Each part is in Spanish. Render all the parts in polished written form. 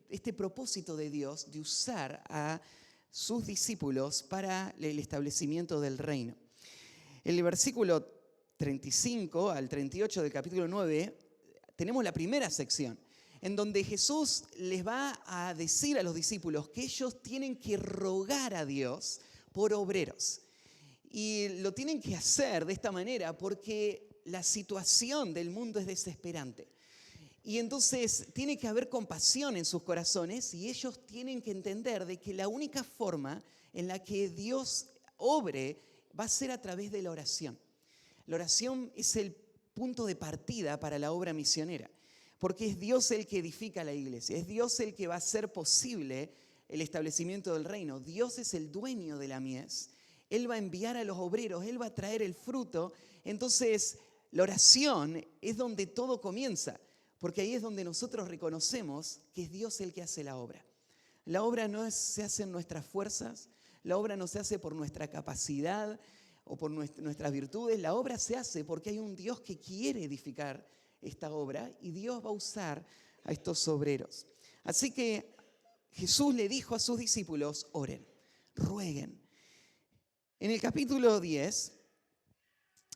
este propósito de Dios de usar a sus discípulos para el establecimiento del reino. En el versículo 35 al 38 del capítulo 9 tenemos la primera sección, en donde Jesús les va a decir a los discípulos que ellos tienen que rogar a Dios por obreros. Y lo tienen que hacer de esta manera porque la situación del mundo es desesperante. Y entonces tiene que haber compasión en sus corazones y ellos tienen que entender de que la única forma en la que Dios obre va a ser a través de la oración. La oración es el punto de partida para la obra misionera, porque es Dios el que edifica la iglesia, es Dios el que va a hacer posible el establecimiento del reino. Dios es el dueño de la mies, Él va a enviar a los obreros, Él va a traer el fruto. Entonces, la oración es donde todo comienza, porque ahí es donde nosotros reconocemos que es Dios el que hace la obra. La obra no se hace en nuestras fuerzas, la obra no se hace por nuestra capacidad o por nuestras virtudes, la obra se hace porque hay un Dios que quiere edificar esta obra y Dios va a usar a estos obreros. Así que Jesús le dijo a sus discípulos, oren, rueguen. En el capítulo 10,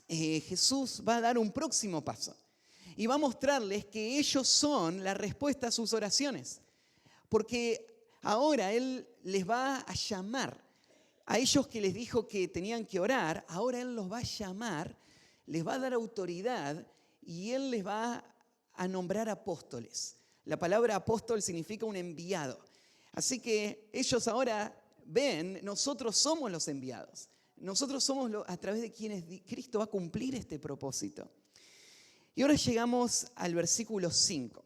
Jesús va a dar un próximo paso y va a mostrarles que ellos son la respuesta a sus oraciones, porque ahora Él les va a llamar a ellos que les dijo que tenían que orar. Ahora Él los va a llamar, les va a dar autoridad y Él les va a nombrar apóstoles. La palabra apóstol significa un enviado. Así que ellos ahora ven, nosotros somos los enviados. Nosotros somos a través de quienes Cristo va a cumplir este propósito. Y ahora llegamos al versículo 5.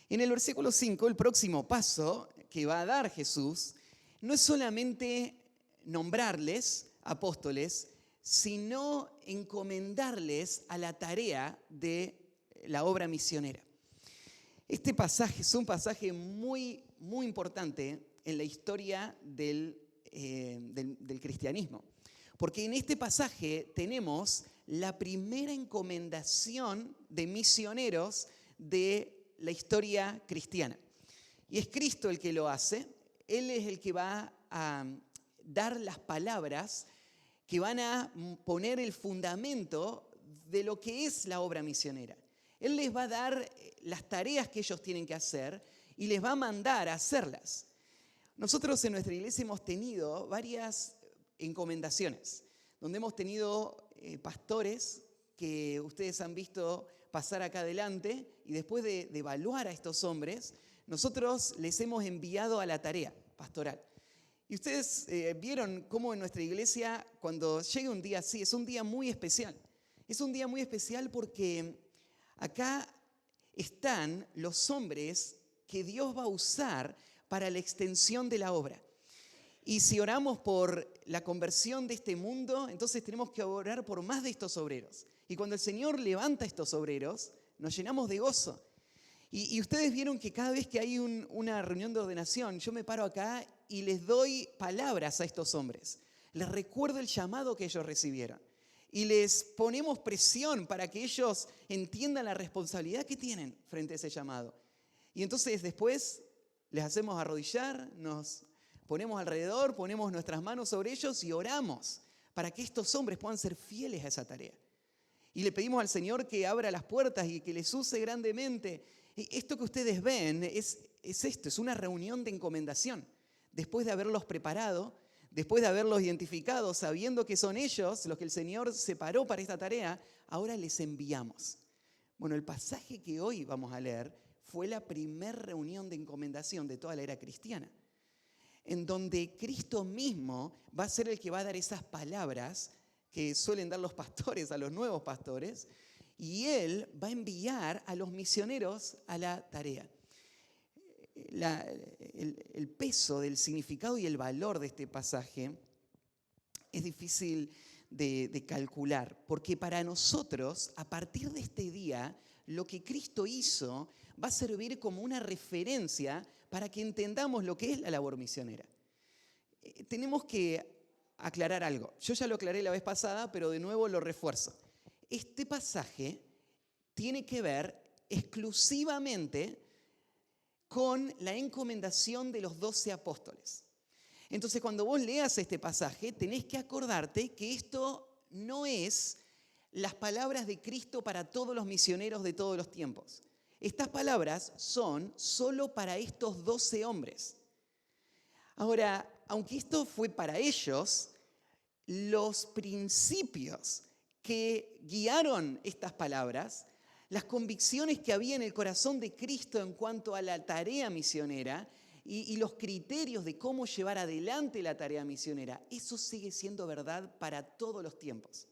En el versículo 5, el próximo paso que va a dar Jesús no es solamente nombrarles apóstoles, sino encomendarles a la tarea de la obra misionera. Este pasaje es un pasaje muy, muy importante en la historia del cristianismo, porque en este pasaje tenemos la primera encomendación de misioneros de la historia cristiana. Y es Cristo el que lo hace. Él es el que va a dar las palabras que van a poner el fundamento de lo que es la obra misionera. Él les va a dar las tareas que ellos tienen que hacer y les va a mandar a hacerlas. Nosotros en nuestra iglesia hemos tenido varias encomendaciones, donde hemos tenido pastores que ustedes han visto pasar acá adelante y después de evaluar a estos hombres, nosotros les hemos enviado a la tarea pastoral. Y ustedes vieron cómo en nuestra iglesia, cuando llega un día así, es un día muy especial. Es un día muy especial porque acá están los hombres que Dios va a usar para la extensión de la obra. Y si oramos por la conversión de este mundo, entonces tenemos que orar por más de estos obreros. Y cuando el Señor levanta a estos obreros, nos llenamos de gozo. Y ustedes vieron que cada vez que hay una reunión de ordenación, yo me paro acá y les doy palabras a estos hombres. Les recuerdo el llamado que ellos recibieron. Y les ponemos presión para que ellos entiendan la responsabilidad que tienen frente a ese llamado. Y entonces después les hacemos arrodillar, nos ponemos alrededor, ponemos nuestras manos sobre ellos y oramos para que estos hombres puedan ser fieles a esa tarea. Y le pedimos al Señor que abra las puertas y que les use grandemente. Esto que ustedes ven es esto, es una reunión de encomendación. Después de haberlos preparado, después de haberlos identificado, sabiendo que son ellos los que el Señor separó para esta tarea, ahora les enviamos. Bueno, el pasaje que hoy vamos a leer fue la primera reunión de encomendación de toda la era cristiana, en donde Cristo mismo va a ser el que va a dar esas palabras que suelen dar los pastores a los nuevos pastores, y Él va a enviar a los misioneros a la tarea. El peso del significado y el valor de este pasaje es difícil de calcular, porque para nosotros, a partir de este día, lo que Cristo hizo va a servir como una referencia para que entendamos lo que es la labor misionera. Tenemos que aclarar algo. Yo ya lo aclaré la vez pasada, pero de nuevo lo refuerzo. Este pasaje tiene que ver exclusivamente con la encomendación de los 12 apóstoles. Entonces, cuando vos leas este pasaje, tenés que acordarte que esto no es las palabras de Cristo para todos los misioneros de todos los tiempos. Estas palabras son solo para estos 12 hombres. Ahora, aunque esto fue para ellos, los principios que guiaron estas palabras, las convicciones que había en el corazón de Cristo en cuanto a la tarea misionera y los criterios de cómo llevar adelante la tarea misionera, eso sigue siendo verdad para todos los tiempos.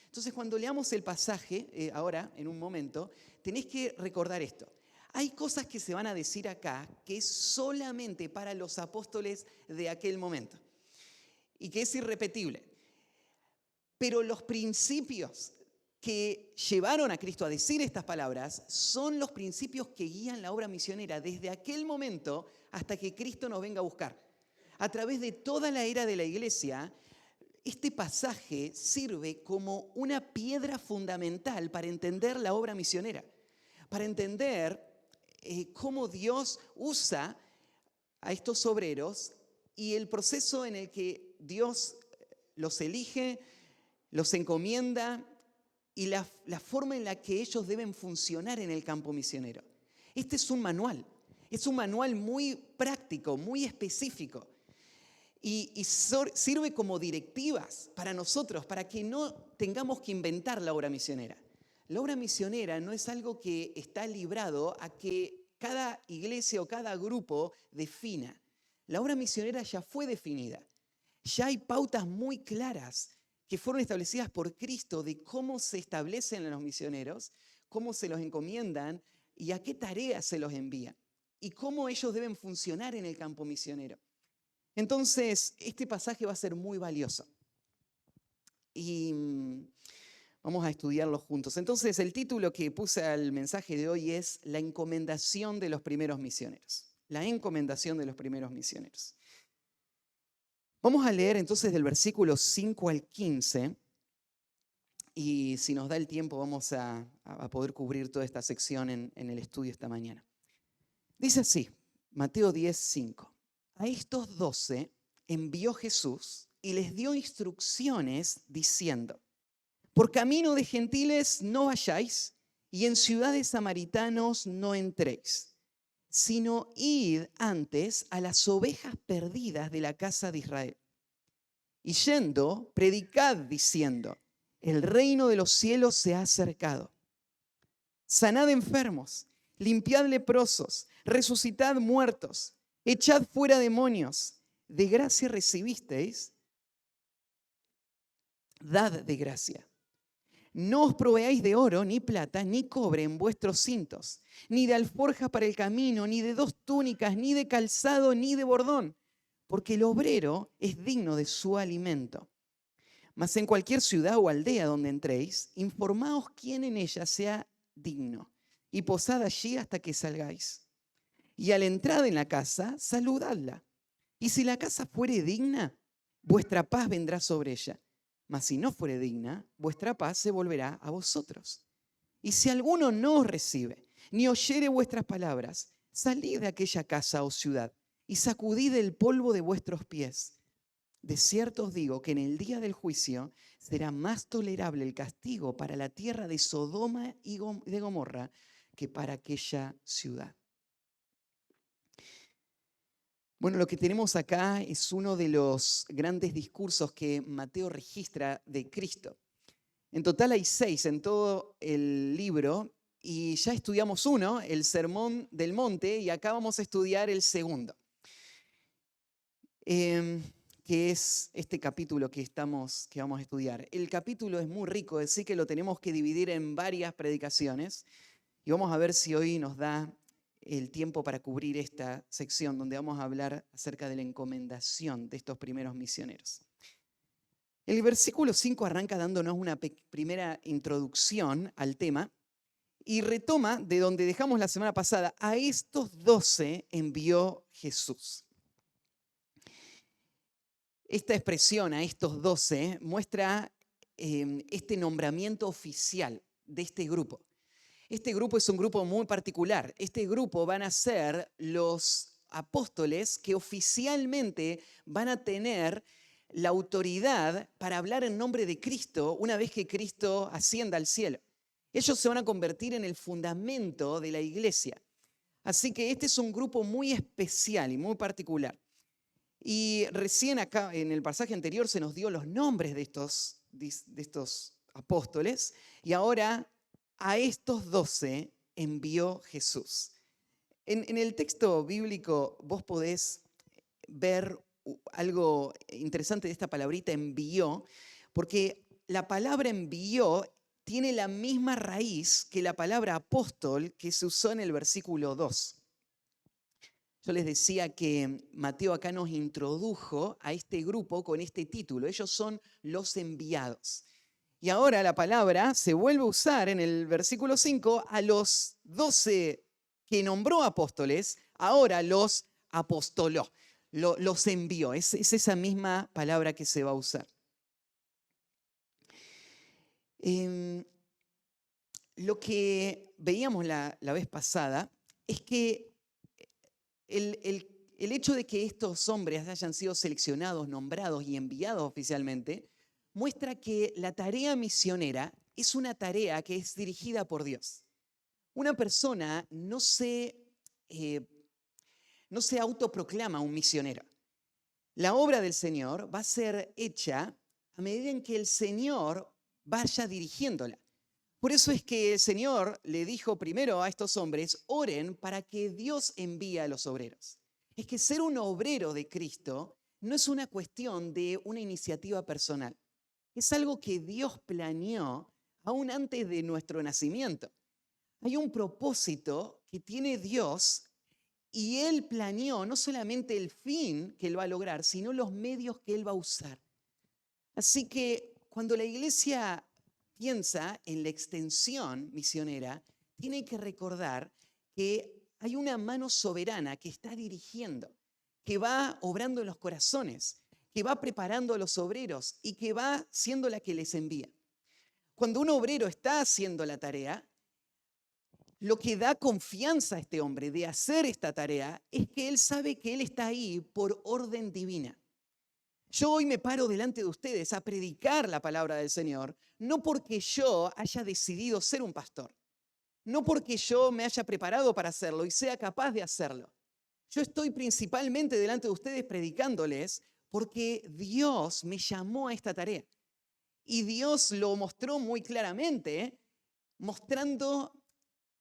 Entonces, cuando leamos el pasaje, ahora, en un momento, tenés que recordar esto. Hay cosas que se van a decir acá que es solamente para los apóstoles de aquel momento y que es irrepetible. Pero los principios que llevaron a Cristo a decir estas palabras son los principios que guían la obra misionera desde aquel momento hasta que Cristo nos venga a buscar. A través de toda la era de la iglesia, este pasaje sirve como una piedra fundamental para entender la obra misionera, para entender cómo Dios usa a estos obreros y el proceso en el que Dios los elige, los encomienda y la forma en la que ellos deben funcionar en el campo misionero. Este es un manual muy práctico, muy específico y sirve como directivas para nosotros, para que no tengamos que inventar la obra misionera. La obra misionera no es algo que está librado a que cada iglesia o cada grupo defina. La obra misionera ya fue definida. Ya hay pautas muy claras que fueron establecidas por Cristo de cómo se establecen a los misioneros, cómo se los encomiendan y a qué tareas se los envían y cómo ellos deben funcionar en el campo misionero. Entonces, este pasaje va a ser muy valioso y vamos a estudiarlo juntos. Entonces, el título que puse al mensaje de hoy es La encomendación de los primeros misioneros. La encomendación de los primeros misioneros. Vamos a leer entonces del versículo 5 al 15 y si nos da el tiempo vamos a poder cubrir toda esta sección en el estudio esta mañana. Dice así, Mateo 10, 5. A estos 12 envió Jesús y les dio instrucciones diciendo: por camino de gentiles no vayáis y en ciudades samaritanos no entréis, sino id antes a las ovejas perdidas de la casa de Israel. Y yendo, predicad diciendo: el reino de los cielos se ha acercado. Sanad enfermos, limpiad leprosos, resucitad muertos, echad fuera demonios. De gracia recibisteis, dad de gracia. No os proveáis de oro, ni plata, ni cobre en vuestros cintos, ni de alforja para el camino, ni de 2 túnicas, ni de calzado, ni de bordón, porque el obrero es digno de su alimento. Mas en cualquier ciudad o aldea donde entréis, informaos quién en ella sea digno, y posad allí hasta que salgáis. Y al entrar en la casa, saludadla. Y si la casa fuere digna, vuestra paz vendrá sobre ella. Mas si no fuere digna, vuestra paz se volverá a vosotros. Y si alguno no os recibe, ni oyere vuestras palabras, salid de aquella casa o ciudad y sacudid el polvo de vuestros pies. De cierto os digo que en el día del juicio será más tolerable el castigo para la tierra de Sodoma y de Gomorra que para aquella ciudad. Bueno, lo que tenemos acá es uno de los grandes discursos que Mateo registra de Cristo. En total hay 6 en todo el libro y ya estudiamos uno, el Sermón del Monte, y acá vamos a estudiar el segundo, que es este capítulo que vamos a estudiar. El capítulo es muy rico, así que lo tenemos que dividir en varias predicaciones y vamos a ver si hoy nos da el tiempo para cubrir esta sección donde vamos a hablar acerca de la encomendación de estos primeros misioneros. El versículo 5 arranca dándonos una primera introducción al tema y retoma de donde dejamos la semana pasada. A estos 12 envió Jesús. Esta expresión, a estos 12, muestra este nombramiento oficial de este grupo. Este grupo es un grupo muy particular. Este grupo van a ser los apóstoles que oficialmente van a tener la autoridad para hablar en nombre de Cristo una vez que Cristo ascienda al cielo. Ellos se van a convertir en el fundamento de la iglesia. Así que este es un grupo muy especial y muy particular. Y recién acá en el pasaje anterior se nos dio los nombres de estos apóstoles y ahora a estos 12 envió Jesús. En el texto bíblico vos podés ver algo interesante de esta palabrita envió, porque la palabra envió tiene la misma raíz que la palabra apóstol que se usó en el versículo 2. Yo les decía que Mateo acá nos introdujo a este grupo con este título. Ellos son los enviados. Y ahora la palabra se vuelve a usar en el versículo 5 a los 12 que nombró apóstoles, ahora los apostoló, los envió. Es esa misma palabra que se va a usar. Lo que veíamos la vez pasada es que el hecho de que estos hombres hayan sido seleccionados, nombrados y enviados oficialmente, muestra que la tarea misionera es una tarea que es dirigida por Dios. Una persona no se autoproclama un misionero. La obra del Señor va a ser hecha a medida en que el Señor vaya dirigiéndola. Por eso es que el Señor le dijo primero a estos hombres, oren para que Dios envíe a los obreros. Es que ser un obrero de Cristo no es una cuestión de una iniciativa personal. Es algo que Dios planeó aún antes de nuestro nacimiento. Hay un propósito que tiene Dios y Él planeó no solamente el fin que Él va a lograr, sino los medios que Él va a usar. Así que cuando la iglesia piensa en la extensión misionera, tiene que recordar que hay una mano soberana que está dirigiendo, que va obrando en los corazones, que va preparando a los obreros y que va siendo la que les envía. Cuando un obrero está haciendo la tarea, lo que da confianza a este hombre de hacer esta tarea es que él sabe que él está ahí por orden divina. Yo hoy me paro delante de ustedes a predicar la palabra del Señor, no porque yo haya decidido ser un pastor, no porque yo me haya preparado para hacerlo y sea capaz de hacerlo. Yo estoy principalmente delante de ustedes predicándoles porque Dios me llamó a esta tarea. Y Dios lo mostró muy claramente, mostrando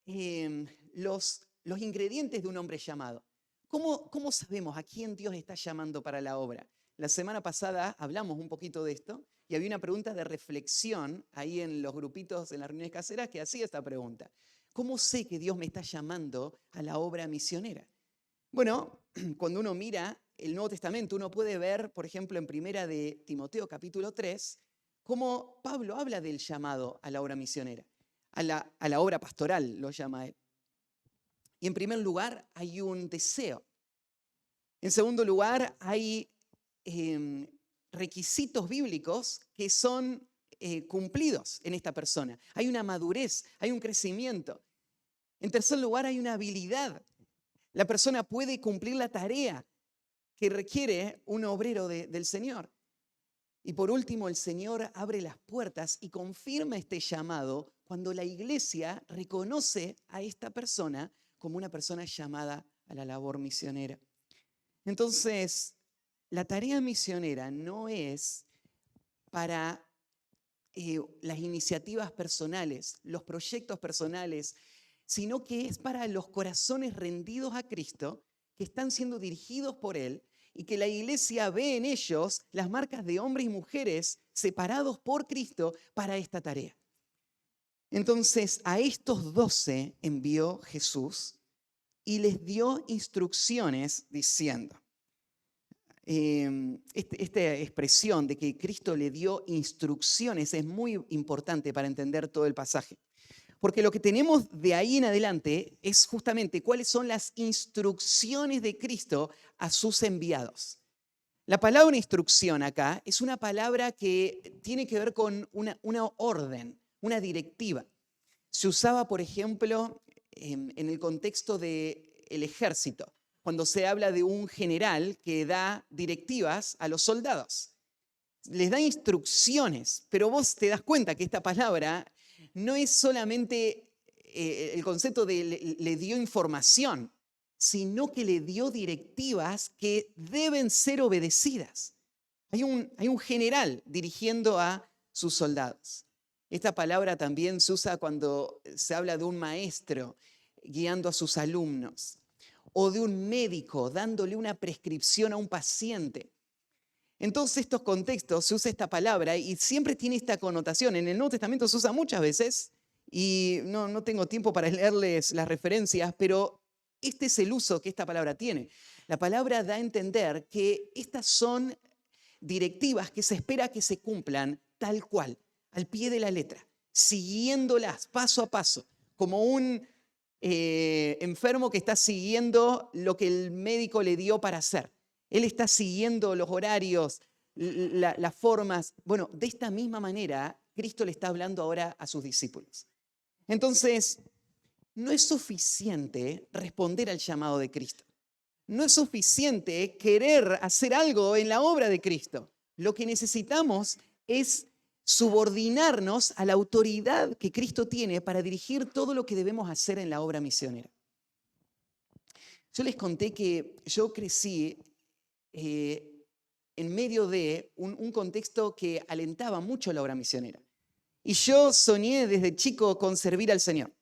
los ingredientes de un hombre llamado. ¿Cómo sabemos a quién Dios está llamando para la obra? La semana pasada hablamos un poquito de esto y había una pregunta de reflexión ahí en los grupitos, en las reuniones caseras, que hacía esta pregunta. ¿Cómo sé que Dios me está llamando a la obra misionera? Bueno, cuando uno mira el Nuevo Testamento, uno puede ver, por ejemplo, en Primera de Timoteo capítulo 3, cómo Pablo habla del llamado a la obra misionera, a la obra pastoral, lo llama él. Y en primer lugar, hay un deseo. En segundo lugar, hay requisitos bíblicos que son cumplidos en esta persona. Hay una madurez, hay un crecimiento. En tercer lugar, hay una habilidad. La persona puede cumplir la tarea que requiere un obrero del Señor. Y por último, el Señor abre las puertas y confirma este llamado cuando la iglesia reconoce a esta persona como una persona llamada a la labor misionera. Entonces, la tarea misionera no es para las iniciativas personales, los proyectos personales, sino que es para los corazones rendidos a Cristo que están siendo dirigidos por Él y que la iglesia ve en ellos las marcas de hombres y mujeres separados por Cristo para esta tarea. Entonces, a estos 12 envió Jesús y les dio instrucciones diciendo, esta expresión de que Cristo le dio instrucciones es muy importante para entender todo el pasaje. Porque lo que tenemos de ahí en adelante es justamente cuáles son las instrucciones de Cristo a sus enviados. La palabra instrucción acá es una palabra que tiene que ver con una orden, una directiva. Se usaba, por ejemplo, en el contexto del ejército, cuando se habla de un general que da directivas a los soldados. Les da instrucciones, pero vos te das cuenta que esta palabra no es solamente el concepto de le dio información, sino que le dio directivas que deben ser obedecidas. Hay un general dirigiendo a sus soldados. Esta palabra también se usa cuando se habla de un maestro guiando a sus alumnos o de un médico dándole una prescripción a un paciente. En todos estos contextos se usa esta palabra y siempre tiene esta connotación. En el Nuevo Testamento se usa muchas veces y no tengo tiempo para leerles las referencias, pero este es el uso que esta palabra tiene. La palabra da a entender que estas son directivas que se espera que se cumplan tal cual, al pie de la letra, siguiéndolas paso a paso, como un enfermo que está siguiendo lo que el médico le dio para hacer. Él está siguiendo los horarios, las formas. Bueno, de esta misma manera, Cristo le está hablando ahora a sus discípulos. Entonces, no es suficiente responder al llamado de Cristo. No es suficiente querer hacer algo en la obra de Cristo. Lo que necesitamos es subordinarnos a la autoridad que Cristo tiene para dirigir todo lo que debemos hacer en la obra misionera. Yo les conté que yo crecí en medio de un contexto que alentaba mucho la obra misionera. Y yo soñé desde chico con servir al Señor.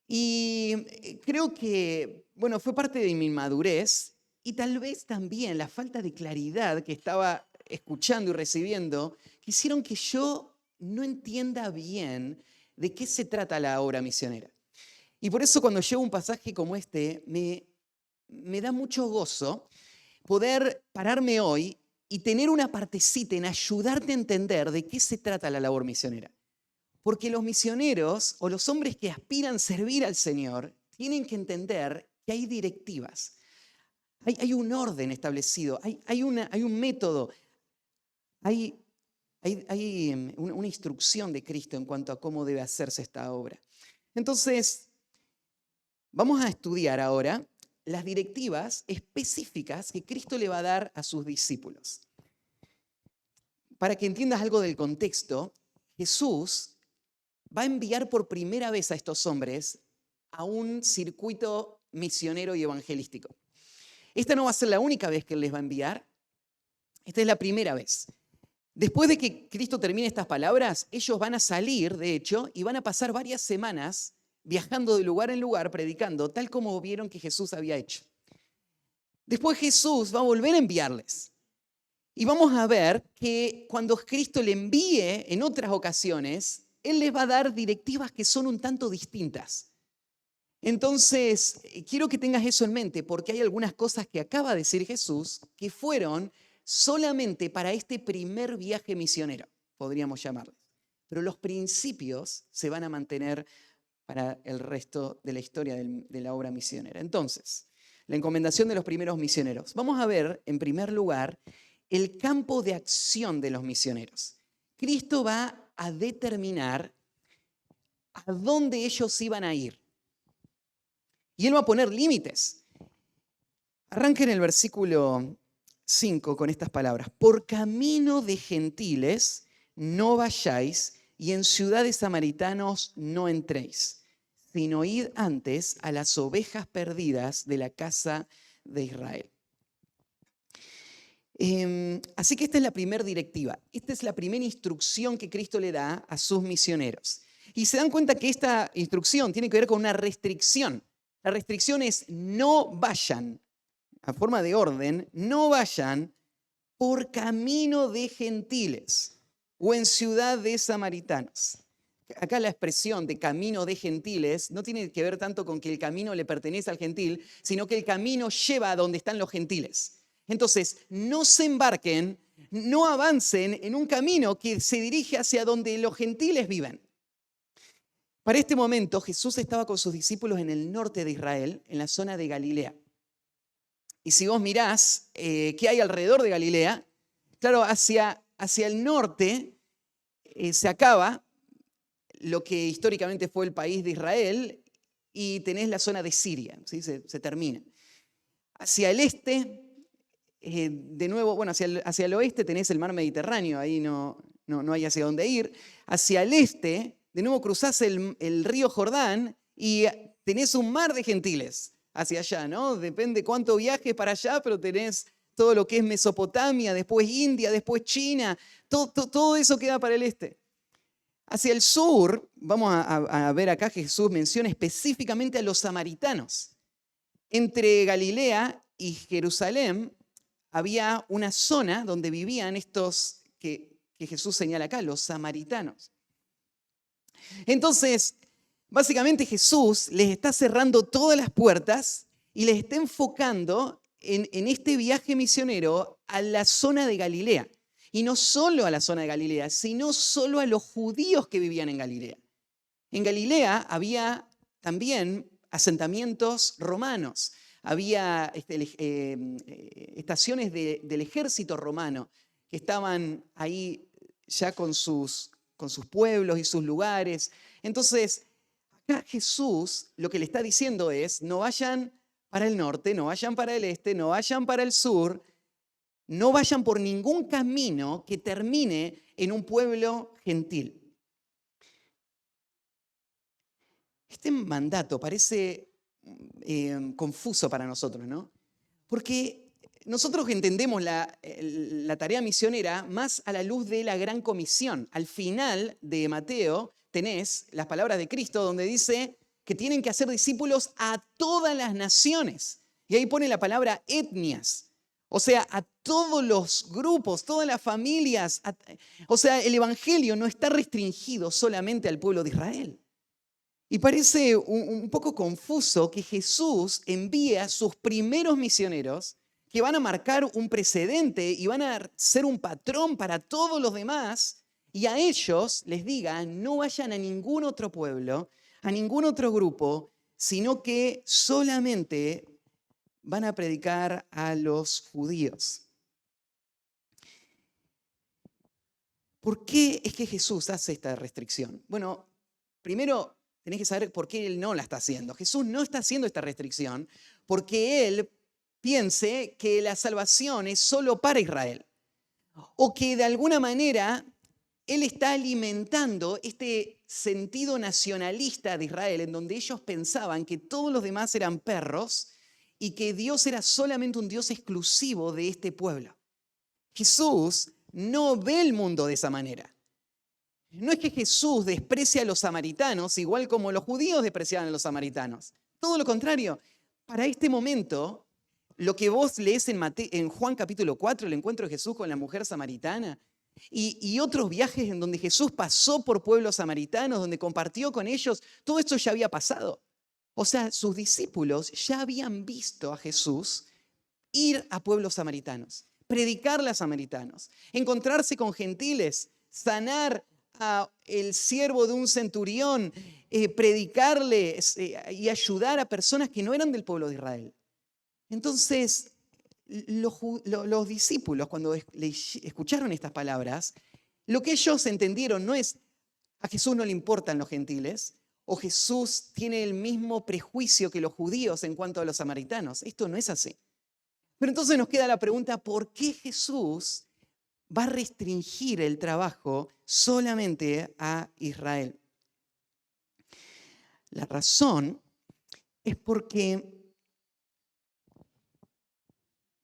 Y creo que, bueno, fue parte de mi inmadurez y tal vez también la falta de claridad que estaba escuchando y recibiendo, que hicieron que yo no entienda bien de qué se trata la obra misionera. Y por eso cuando llego a un pasaje como este, me da mucho gozo poder pararme hoy y tener una partecita en ayudarte a entender de qué se trata la labor misionera. Porque los misioneros o los hombres que aspiran a servir al Señor tienen que entender que hay directivas, hay un orden establecido, hay un método, hay una instrucción de Cristo en cuanto a cómo debe hacerse esta obra. Entonces, vamos a estudiar ahora las directivas específicas que Cristo le va a dar a sus discípulos. Para que entiendas algo del contexto, Jesús va a enviar por primera vez a estos hombres a un circuito misionero y evangelístico. Esta no va a ser la única vez que Él les va a enviar, esta es la primera vez. Después de que Cristo termine estas palabras, ellos van a salir, de hecho, y van a pasar varias semanas viajando de lugar en lugar, predicando, tal como vieron que Jesús había hecho. Después Jesús va a volver a enviarles. Y vamos a ver que cuando Cristo le envíe en otras ocasiones, Él les va a dar directivas que son un tanto distintas. Entonces, quiero que tengas eso en mente, porque hay algunas cosas que acaba de decir Jesús que fueron solamente para este primer viaje misionero, podríamos llamarles. Pero los principios se van a mantener para el resto de la historia de la obra misionera. Entonces, la encomendación de los primeros misioneros. Vamos a ver, en primer lugar, el campo de acción de los misioneros. Cristo va a determinar a dónde ellos iban a ir. Y Él va a poner límites. Arranca en el versículo 5 con estas palabras. Por camino de gentiles no vayáis y en ciudades samaritanos no entréis, sino id antes a las ovejas perdidas de la casa de Israel. Así que esta es la primera directiva, esta es la primera instrucción que Cristo le da a sus misioneros. Y se dan cuenta que esta instrucción tiene que ver con una restricción. La restricción es no vayan, a forma de orden, no vayan por camino de gentiles o en ciudad de samaritanos. Acá la expresión de camino de gentiles no tiene que ver tanto con que el camino le pertenece al gentil, sino que el camino lleva a donde están los gentiles. Entonces, no se embarquen, no avancen en un camino que se dirige hacia donde los gentiles viven. Para este momento, Jesús estaba con sus discípulos en el norte de Israel, en la zona de Galilea. Y si vos mirás qué hay alrededor de Galilea, claro, hacia el norte se acaba lo que históricamente fue el país de Israel y tenés la zona de Siria, ¿sí? Se termina. Hacia el este, de nuevo, bueno, hacia el oeste tenés el mar Mediterráneo, ahí no hay hacia dónde ir. Hacia el este, de nuevo cruzás el río Jordán y tenés un mar de gentiles hacia allá, ¿no? Depende cuánto viajes para allá, pero tenés todo lo que es Mesopotamia, después India, después China, todo eso queda para el este. Hacia el sur, vamos a ver acá que Jesús menciona específicamente a los samaritanos. Entre Galilea y Jerusalén había una zona donde vivían estos que Jesús señala acá, los samaritanos. Entonces, básicamente Jesús les está cerrando todas las puertas y les está enfocando en este viaje misionero a la zona de Galilea. Y no solo a la zona de Galilea, sino solo a los judíos que vivían en Galilea. En Galilea había también asentamientos romanos, había estaciones del ejército romano que estaban ahí ya con sus pueblos y sus lugares. Entonces, acá Jesús lo que le está diciendo es, no vayan para el norte, no vayan para el este, no vayan para el sur, no vayan por ningún camino que termine en un pueblo gentil. Este mandato parece confuso para nosotros, ¿no? Porque nosotros entendemos la tarea misionera más a la luz de la Gran Comisión. Al final de Mateo tenés las palabras de Cristo donde dice que tienen que hacer discípulos a todas las naciones. Y ahí pone la palabra etnias. O sea, a todos los grupos, todas las familias. O sea, el evangelio no está restringido solamente al pueblo de Israel. Y parece un poco confuso que Jesús envíe a sus primeros misioneros que van a marcar un precedente y van a ser un patrón para todos los demás, y a ellos les diga, no vayan a ningún otro pueblo, a ningún otro grupo, sino que solamente van a predicar a los judíos. ¿Por qué es que Jesús hace esta restricción? Bueno, primero tenés que saber por qué Él no la está haciendo. Jesús no está haciendo esta restricción porque Él piense que la salvación es solo para Israel. O que de alguna manera Él está alimentando este sentido nacionalista de Israel, en donde ellos pensaban que todos los demás eran perros y que Dios era solamente un Dios exclusivo de este pueblo. Jesús no ve el mundo de esa manera. No es que Jesús desprecie a los samaritanos igual como los judíos despreciaban a los samaritanos. Todo lo contrario. Para este momento, lo que vos lees en Juan capítulo 4, el encuentro de Jesús con la mujer samaritana, y otros viajes en donde Jesús pasó por pueblos samaritanos, donde compartió con ellos, todo esto ya había pasado. O sea, sus discípulos ya habían visto a Jesús ir a pueblos samaritanos, predicarle a samaritanos, encontrarse con gentiles, sanar a el siervo de un centurión, predicarle y ayudar a personas que no eran del pueblo de Israel. Entonces, los discípulos, cuando escucharon estas palabras, lo que ellos entendieron no es a Jesús no le importan los gentiles, o Jesús tiene el mismo prejuicio que los judíos en cuanto a los samaritanos. Esto no es así. Pero entonces nos queda la pregunta, ¿por qué Jesús va a restringir el trabajo solamente a Israel? La razón es porque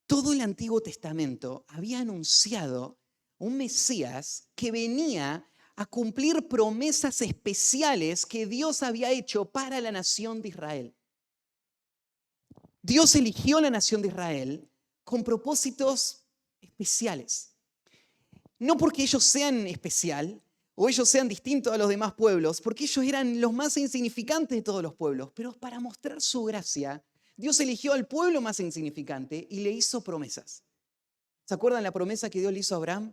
todo el Antiguo Testamento había anunciado un Mesías que venía a cumplir promesas especiales que Dios había hecho para la nación de Israel. Dios eligió la nación de Israel con propósitos especiales. No porque ellos sean especial o ellos sean distintos a los demás pueblos, porque ellos eran los más insignificantes de todos los pueblos, pero para mostrar su gracia, Dios eligió al pueblo más insignificante y le hizo promesas. ¿Se acuerdan la promesa que Dios le hizo a Abraham?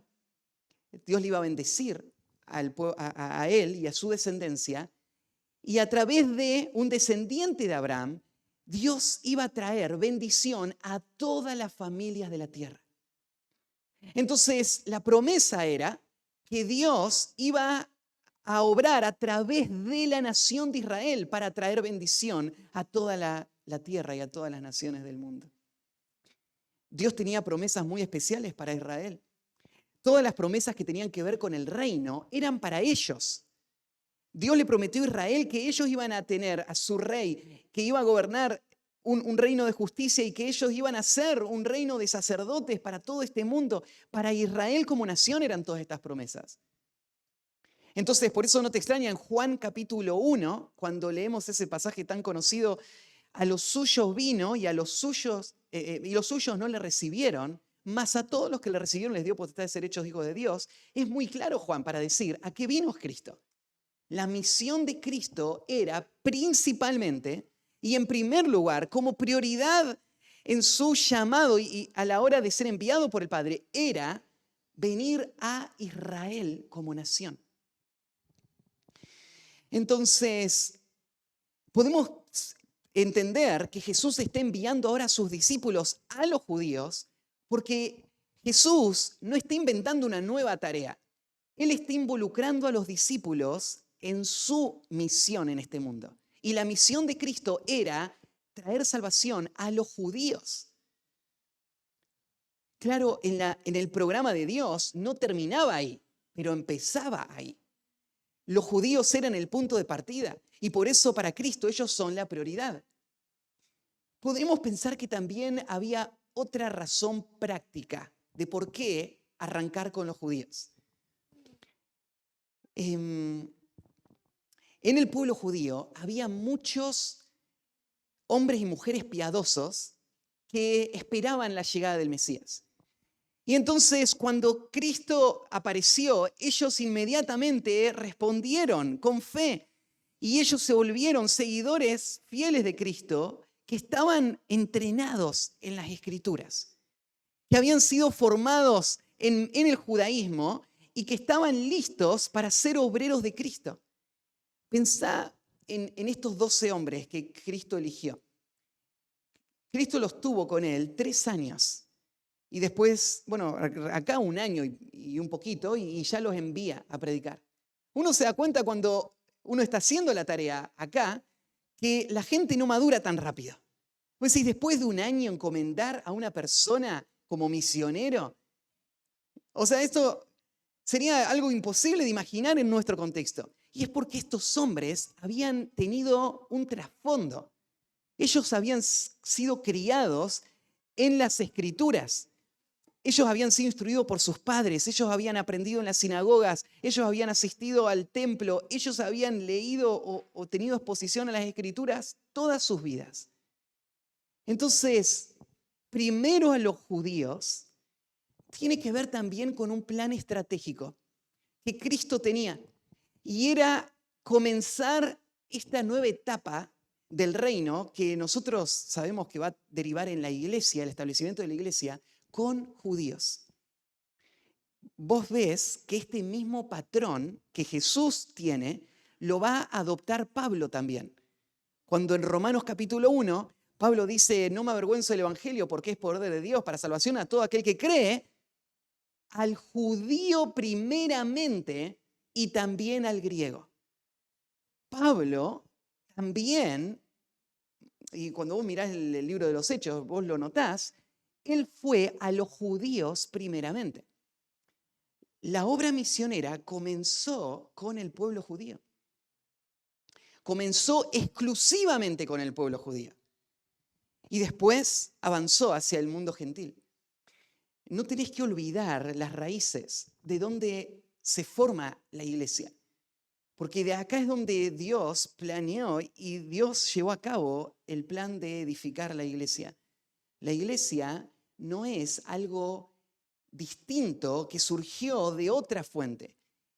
Dios le iba a bendecir a él y a su descendencia, y a través de un descendiente de Abraham, Dios iba a traer bendición a todas las familias de la tierra. Entonces, la promesa era que Dios iba a obrar a través de la nación de Israel para traer bendición a toda la tierra y a todas las naciones del mundo. Dios tenía promesas muy especiales para Israel. Todas las promesas que tenían que ver con el reino eran para ellos. Dios le prometió a Israel que ellos iban a tener a su rey, que iba a gobernar un reino de justicia y que ellos iban a ser un reino de sacerdotes para todo este mundo. Para Israel como nación eran todas estas promesas. Entonces, por eso no te extraña en Juan capítulo 1, cuando leemos ese pasaje tan conocido, a los suyos vino y los suyos no le recibieron, mas a todos los que le recibieron les dio potestad de ser hechos hijos de Dios. Es muy claro Juan para decir, ¿a qué vino Cristo? La misión de Cristo era principalmente y en primer lugar, como prioridad en su llamado y a la hora de ser enviado por el Padre, era venir a Israel como nación. Entonces, podemos entender que Jesús está enviando ahora a sus discípulos a los judíos porque Jesús no está inventando una nueva tarea. Él está involucrando a los discípulos en su misión en este mundo. Y la misión de Cristo era traer salvación a los judíos. Claro, en el programa de Dios no terminaba ahí, pero empezaba ahí. Los judíos eran el punto de partida y por eso para Cristo ellos son la prioridad. Podemos pensar que también había otra razón práctica de por qué arrancar con los judíos. En el pueblo judío había muchos hombres y mujeres piadosos que esperaban la llegada del Mesías. Y entonces cuando Cristo apareció, ellos inmediatamente respondieron con fe y ellos se volvieron seguidores fieles de Cristo que estaban entrenados en las Escrituras, que habían sido formados en el judaísmo y que estaban listos para ser obreros de Cristo. Pensá en estos 12 hombres que Cristo eligió. Cristo los tuvo con él 3 años. Y después, bueno, acá 1 año y un poquito, y ya los envía a predicar. Uno se da cuenta cuando uno está haciendo la tarea acá, que la gente no madura tan rápido. Pues si después de 1 año encomendar a una persona como misionero, o sea, esto sería algo imposible de imaginar en nuestro contexto. Y es porque estos hombres habían tenido un trasfondo. Ellos habían sido criados en las Escrituras. Ellos habían sido instruidos por sus padres, ellos habían aprendido en las sinagogas, ellos habían asistido al templo, ellos habían leído o tenido exposición a las Escrituras todas sus vidas. Entonces, primero a los judíos tiene que ver también con un plan estratégico que Cristo tenía y era comenzar esta nueva etapa del reino que nosotros sabemos que va a derivar en la iglesia, el establecimiento de la iglesia, con judíos. Vos ves que este mismo patrón que Jesús tiene, lo va a adoptar Pablo también. Cuando en Romanos capítulo 1, Pablo dice, no me avergüenzo del evangelio porque es poder de Dios para salvación a todo aquel que cree, al judío primeramente y también al griego. Pablo también, y cuando vos mirás el libro de los Hechos, vos lo notás, él fue a los judíos primeramente. La obra misionera comenzó con el pueblo judío. Comenzó exclusivamente con el pueblo judío. Y después avanzó hacia el mundo gentil. No tenés que olvidar las raíces de donde se forma la iglesia. Porque de acá es donde Dios planeó y Dios llevó a cabo el plan de edificar la iglesia. La iglesia no es algo distinto que surgió de otra fuente.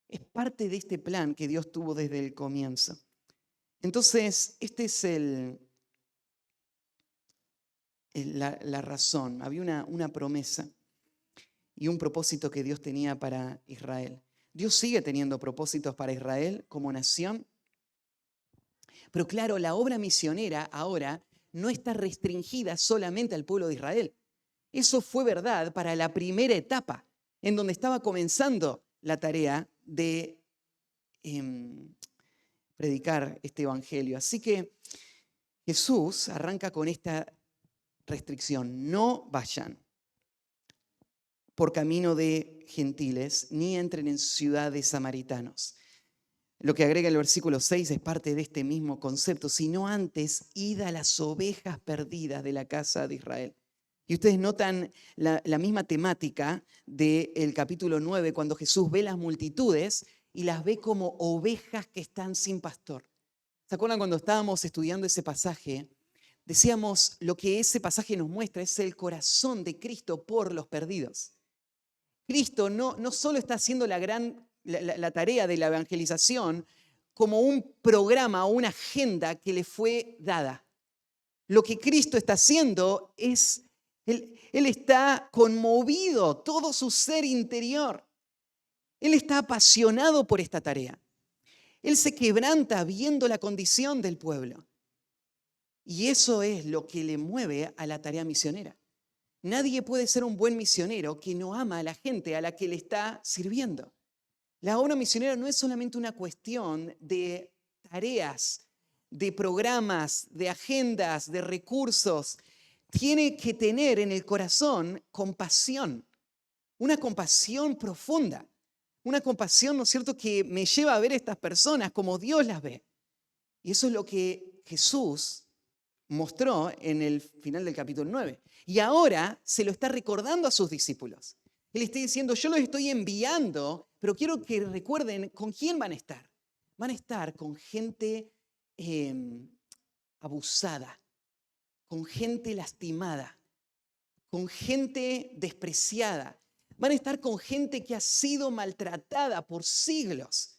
Es parte de este plan que Dios tuvo desde el comienzo. Entonces, este es la razón. Había una promesa y un propósito que Dios tenía para Israel. Dios sigue teniendo propósitos para Israel como nación. Pero claro, la obra misionera ahora no está restringida solamente al pueblo de Israel. Eso fue verdad para la primera etapa, en donde estaba comenzando la tarea de predicar este evangelio. Así que Jesús arranca con esta restricción: no vayan por camino de gentiles, ni entren en ciudad de samaritanos. Lo que agrega el versículo 6 es parte de este mismo concepto: sino antes id a las ovejas perdidas de la casa de Israel. Y ustedes notan la misma temática del capítulo 9, cuando Jesús ve las multitudes y las ve como ovejas que están sin pastor. ¿Se acuerdan cuando estábamos estudiando ese pasaje? Decíamos, lo que ese pasaje nos muestra es el corazón de Cristo por los perdidos. Cristo no solo está haciendo la tarea de la evangelización como un programa o una agenda que le fue dada. Lo que Cristo está haciendo es, Él está conmovido, todo su ser interior. Él está apasionado por esta tarea. Él se quebranta viendo la condición del pueblo. Y eso es lo que le mueve a la tarea misionera. Nadie puede ser un buen misionero que no ama a la gente a la que le está sirviendo. La obra misionera no es solamente una cuestión de tareas, de programas, de agendas, de recursos. Tiene que tener en el corazón compasión, una compasión profunda, una compasión, ¿no es cierto?, que me lleva a ver a estas personas como Dios las ve. Y eso es lo que Jesús mostró en el final del capítulo 9. Y ahora se lo está recordando a sus discípulos. Él está diciendo, yo los estoy enviando, pero quiero que recuerden con quién van a estar. Van a estar con gente abusada, con gente lastimada, con gente despreciada. Van a estar con gente que ha sido maltratada por siglos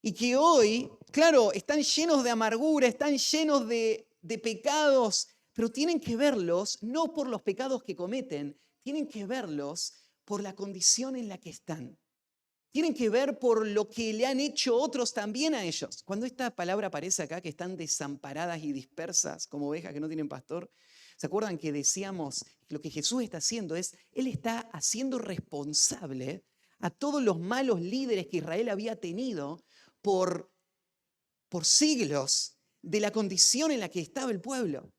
y que hoy, claro, están llenos de amargura, están llenos de pecados, pero tienen que verlos no por los pecados que cometen, tienen que verlos por la condición en la que están. Tienen que ver por lo que le han hecho otros también a ellos. Cuando esta palabra aparece acá, que están desamparadas y dispersas como ovejas que no tienen pastor, ¿se acuerdan que decíamos que lo que Jesús está haciendo es, Él está haciendo responsable a todos los malos líderes que Israel había tenido por siglos de la condición en la que estaba el pueblo?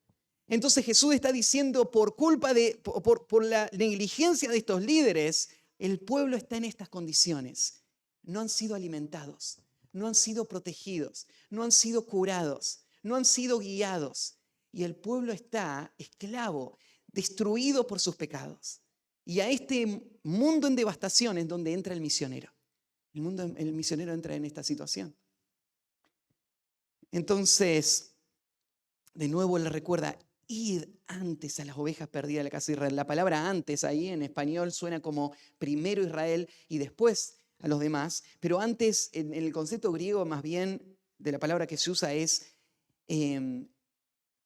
Entonces Jesús está diciendo, por la negligencia de estos líderes, el pueblo está en estas condiciones. No han sido alimentados, no han sido protegidos, no han sido curados, no han sido guiados. Y el pueblo está esclavo, destruido por sus pecados. Y a este mundo en devastación es donde entra el misionero. El misionero entra en esta situación. Entonces, de nuevo le recuerda, id antes a las ovejas perdidas de la casa de Israel. La palabra antes ahí en español suena como primero Israel y después a los demás, pero antes en el concepto griego más bien de la palabra que se usa es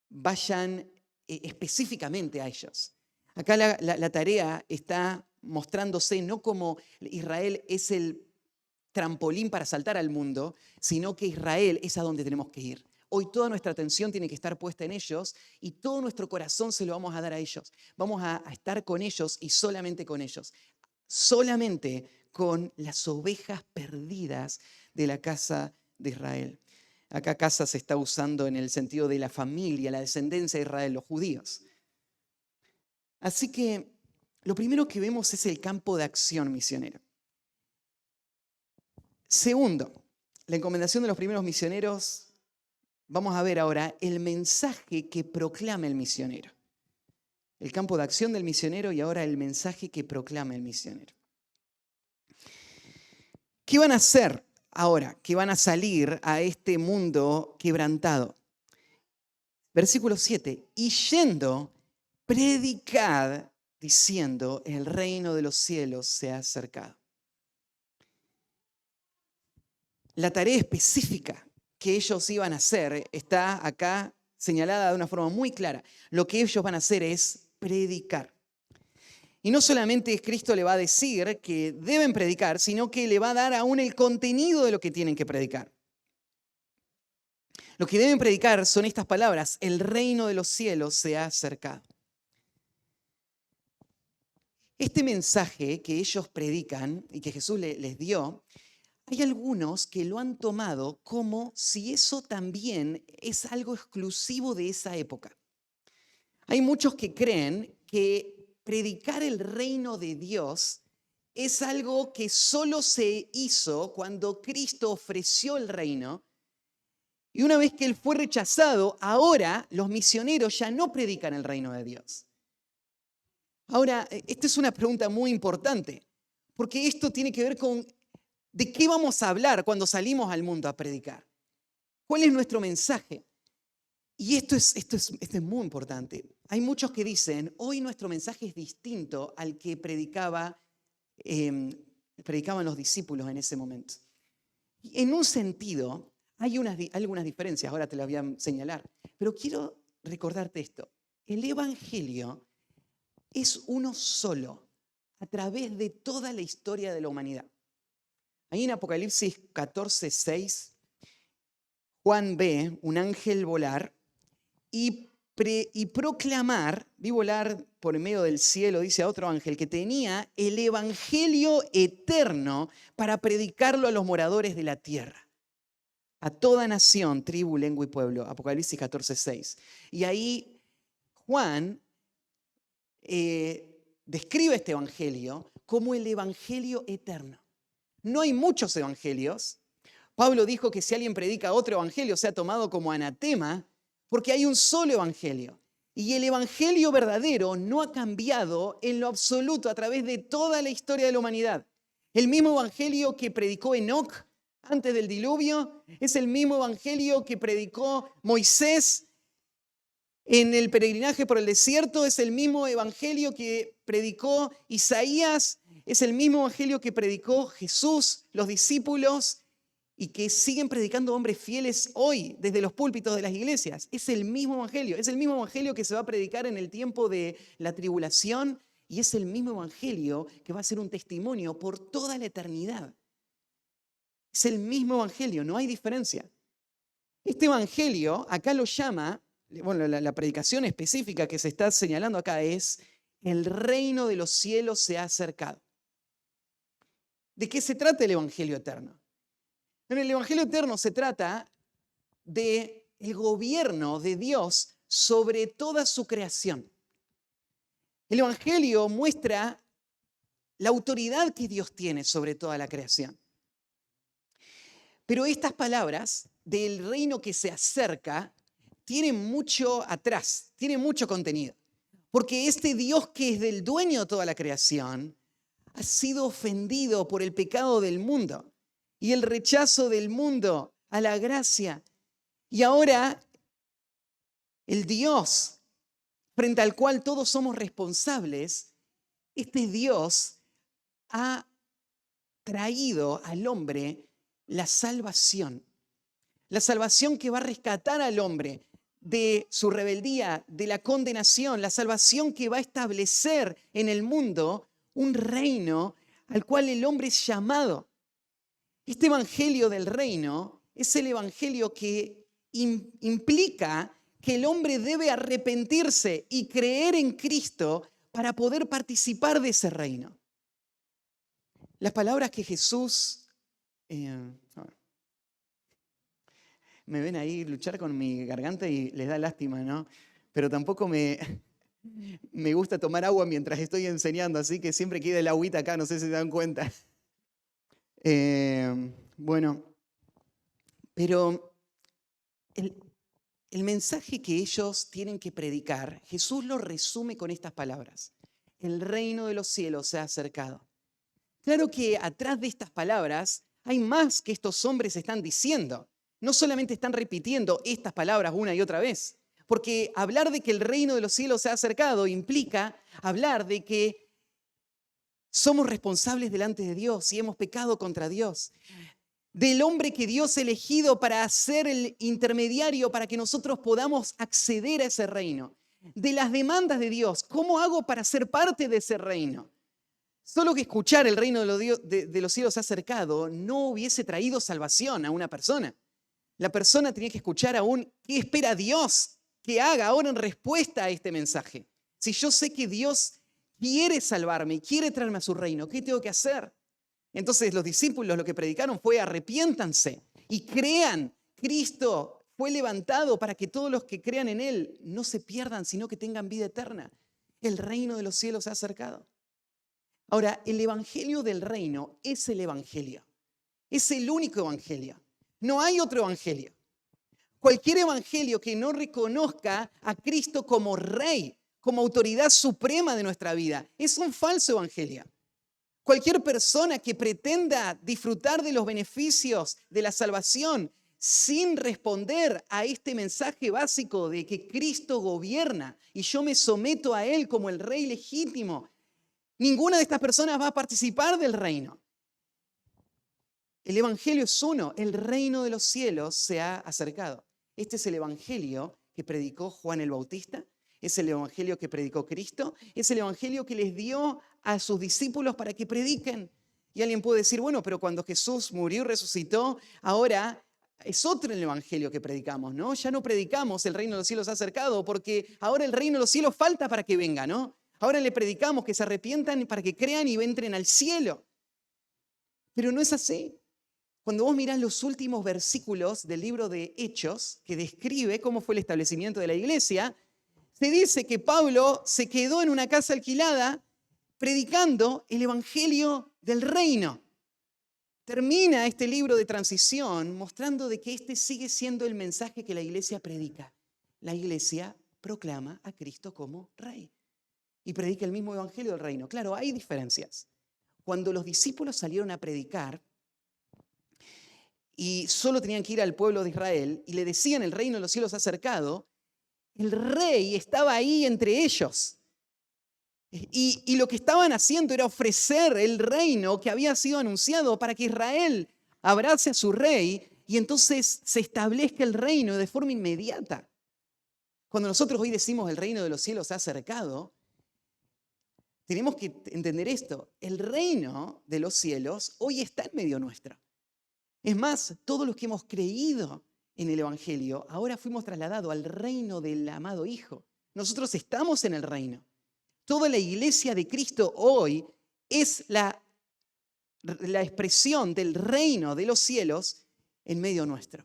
vayan específicamente a ellos. Acá la tarea está mostrándose no como Israel es el trampolín para saltar al mundo, sino que Israel es a donde tenemos que ir. Hoy toda nuestra atención tiene que estar puesta en ellos y todo nuestro corazón se lo vamos a dar a ellos. Vamos a estar con ellos y solamente con ellos. Solamente con las ovejas perdidas de la casa de Israel. Acá casa se está usando en el sentido de la familia, la descendencia de Israel, los judíos. Así que lo primero que vemos es el campo de acción misionero. Segundo, la encomendación de los primeros misioneros. Vamos a ver ahora el mensaje que proclama el misionero. El campo de acción del misionero y ahora el mensaje que proclama el misionero. ¿Qué van a hacer ahora que van a salir a este mundo quebrantado? Versículo 7. Y yendo, predicad diciendo, el reino de los cielos se ha acercado. La tarea específica que ellos iban a hacer está acá señalada de una forma muy clara. Lo que ellos van a hacer es predicar. Y no solamente Cristo le va a decir que deben predicar, sino que le va a dar aún el contenido de lo que tienen que predicar. Lo que deben predicar son estas palabras: el reino de los cielos se ha acercado. Este mensaje que ellos predican y que Jesús les dio, hay algunos que lo han tomado como si eso también es algo exclusivo de esa época. Hay muchos que creen que predicar el reino de Dios es algo que solo se hizo cuando Cristo ofreció el reino. Y una vez que él fue rechazado, ahora los misioneros ya no predican el reino de Dios. Ahora, esta es una pregunta muy importante, porque esto tiene que ver con de qué vamos a hablar cuando salimos al mundo a predicar. ¿Cuál es nuestro mensaje? Y esto es muy importante. Hay muchos que dicen, hoy nuestro mensaje es distinto al que predicaban los discípulos en ese momento. En un sentido, hay algunas diferencias, ahora te las voy a señalar, pero quiero recordarte esto. El Evangelio es uno solo a través de toda la historia de la humanidad. Ahí en Apocalipsis 14:6, Juan ve un ángel volar y proclamar, vi volar por medio del cielo, dice a otro ángel, que tenía el evangelio eterno para predicarlo a los moradores de la tierra, a toda nación, tribu, lengua y pueblo. Apocalipsis 14:6. Y ahí Juan describe este evangelio como el evangelio eterno. No hay muchos evangelios. Pablo dijo que si alguien predica otro evangelio, sea tomado como anatema, porque hay un solo evangelio. Y el evangelio verdadero no ha cambiado en lo absoluto a través de toda la historia de la humanidad. El mismo evangelio que predicó Enoc antes del diluvio es el mismo evangelio que predicó Moisés en el peregrinaje por el desierto, es el mismo evangelio que predicó Isaías, es el mismo evangelio que predicó Jesús, los discípulos, y que siguen predicando hombres fieles hoy desde los púlpitos de las iglesias. Es el mismo evangelio que se va a predicar en el tiempo de la tribulación y es el mismo evangelio que va a ser un testimonio por toda la eternidad. Es el mismo evangelio, no hay diferencia. Este evangelio acá lo llama, bueno, la predicación específica que se está señalando acá es: el reino de los cielos se ha acercado. ¿De qué se trata el evangelio eterno? En el evangelio eterno se trata del gobierno de Dios sobre toda su creación. El evangelio muestra la autoridad que Dios tiene sobre toda la creación. Pero estas palabras del reino que se acerca tienen mucho atrás, tienen mucho contenido. Porque este Dios que es del dueño de toda la creación ha sido ofendido por el pecado del mundo y el rechazo del mundo a la gracia. Y ahora el Dios frente al cual todos somos responsables, este Dios ha traído al hombre la salvación que va a rescatar al hombre de su rebeldía, de la condenación, la salvación que va a establecer en el mundo un reino al cual el hombre es llamado. Este evangelio del reino es el evangelio que implica que el hombre debe arrepentirse y creer en Cristo para poder participar de ese reino. Las palabras que Jesús... me ven ahí luchar con mi garganta y les da lástima, ¿no? Pero tampoco me gusta tomar agua mientras estoy enseñando, así que siempre queda el agüita acá, no sé si se dan cuenta. Bueno, pero el mensaje que ellos tienen que predicar, Jesús lo resume con estas palabras: el reino de los cielos se ha acercado. Claro que atrás de estas palabras hay más que estos hombres están diciendo. No solamente están repitiendo estas palabras una y otra vez, porque hablar de que el reino de los cielos se ha acercado implica hablar de que somos responsables delante de Dios y hemos pecado contra Dios. Del hombre que Dios ha elegido para ser el intermediario para que nosotros podamos acceder a ese reino. De las demandas de Dios, ¿cómo hago para ser parte de ese reino? Solo que escuchar el reino de los cielos acercado no hubiese traído salvación a una persona. La persona tenía que escuchar aún qué espera Dios que haga ahora en respuesta a este mensaje. Si yo sé que Dios quiere salvarme y quiere traerme a su reino, ¿qué tengo que hacer? Entonces los discípulos lo que predicaron fue arrepiéntanse y crean. Cristo fue levantado para que todos los que crean en Él no se pierdan, sino que tengan vida eterna. El reino de los cielos se ha acercado. Ahora, el evangelio del reino es el evangelio. Es el único evangelio. No hay otro evangelio. Cualquier evangelio que no reconozca a Cristo como Rey, como autoridad suprema de nuestra vida, es un falso evangelio. Cualquier persona que pretenda disfrutar de los beneficios de la salvación sin responder a este mensaje básico de que Cristo gobierna y yo me someto a Él como el Rey legítimo, ninguna de estas personas va a participar del reino. El evangelio es uno, el reino de los cielos se ha acercado. Este es el evangelio que predicó Juan el Bautista, es el evangelio que predicó Cristo, es el evangelio que les dio a sus discípulos para que prediquen. Y alguien puede decir, bueno, pero cuando Jesús murió y resucitó, ahora es otro el evangelio que predicamos, ¿no? Ya no predicamos el reino de los cielos ha acercado porque ahora el reino de los cielos falta para que venga, ¿no? Ahora le predicamos que se arrepientan para que crean y entren al cielo. Pero no es así. Cuando vos mirás los últimos versículos del libro de Hechos, que describe cómo fue el establecimiento de la iglesia, se dice que Pablo se quedó en una casa alquilada predicando el evangelio del reino. Termina este libro de transición mostrando de que este sigue siendo el mensaje que la iglesia predica. La iglesia proclama a Cristo como Rey y predica el mismo evangelio del reino. Claro, hay diferencias. Cuando los discípulos salieron a predicar, y solo tenían que ir al pueblo de Israel y le decían el reino de los cielos ha acercado, el rey estaba ahí entre ellos. Y lo que estaban haciendo era ofrecer el reino que había sido anunciado para que Israel abrace a su rey y entonces se establezca el reino de forma inmediata. Cuando nosotros hoy decimos el reino de los cielos se ha acercado, tenemos que entender esto. El reino de los cielos hoy está en medio nuestro. Es más, todos los que hemos creído en el Evangelio, ahora fuimos trasladados al reino del amado Hijo. Nosotros estamos en el reino. Toda la iglesia de Cristo hoy es la expresión del reino de los cielos en medio nuestro.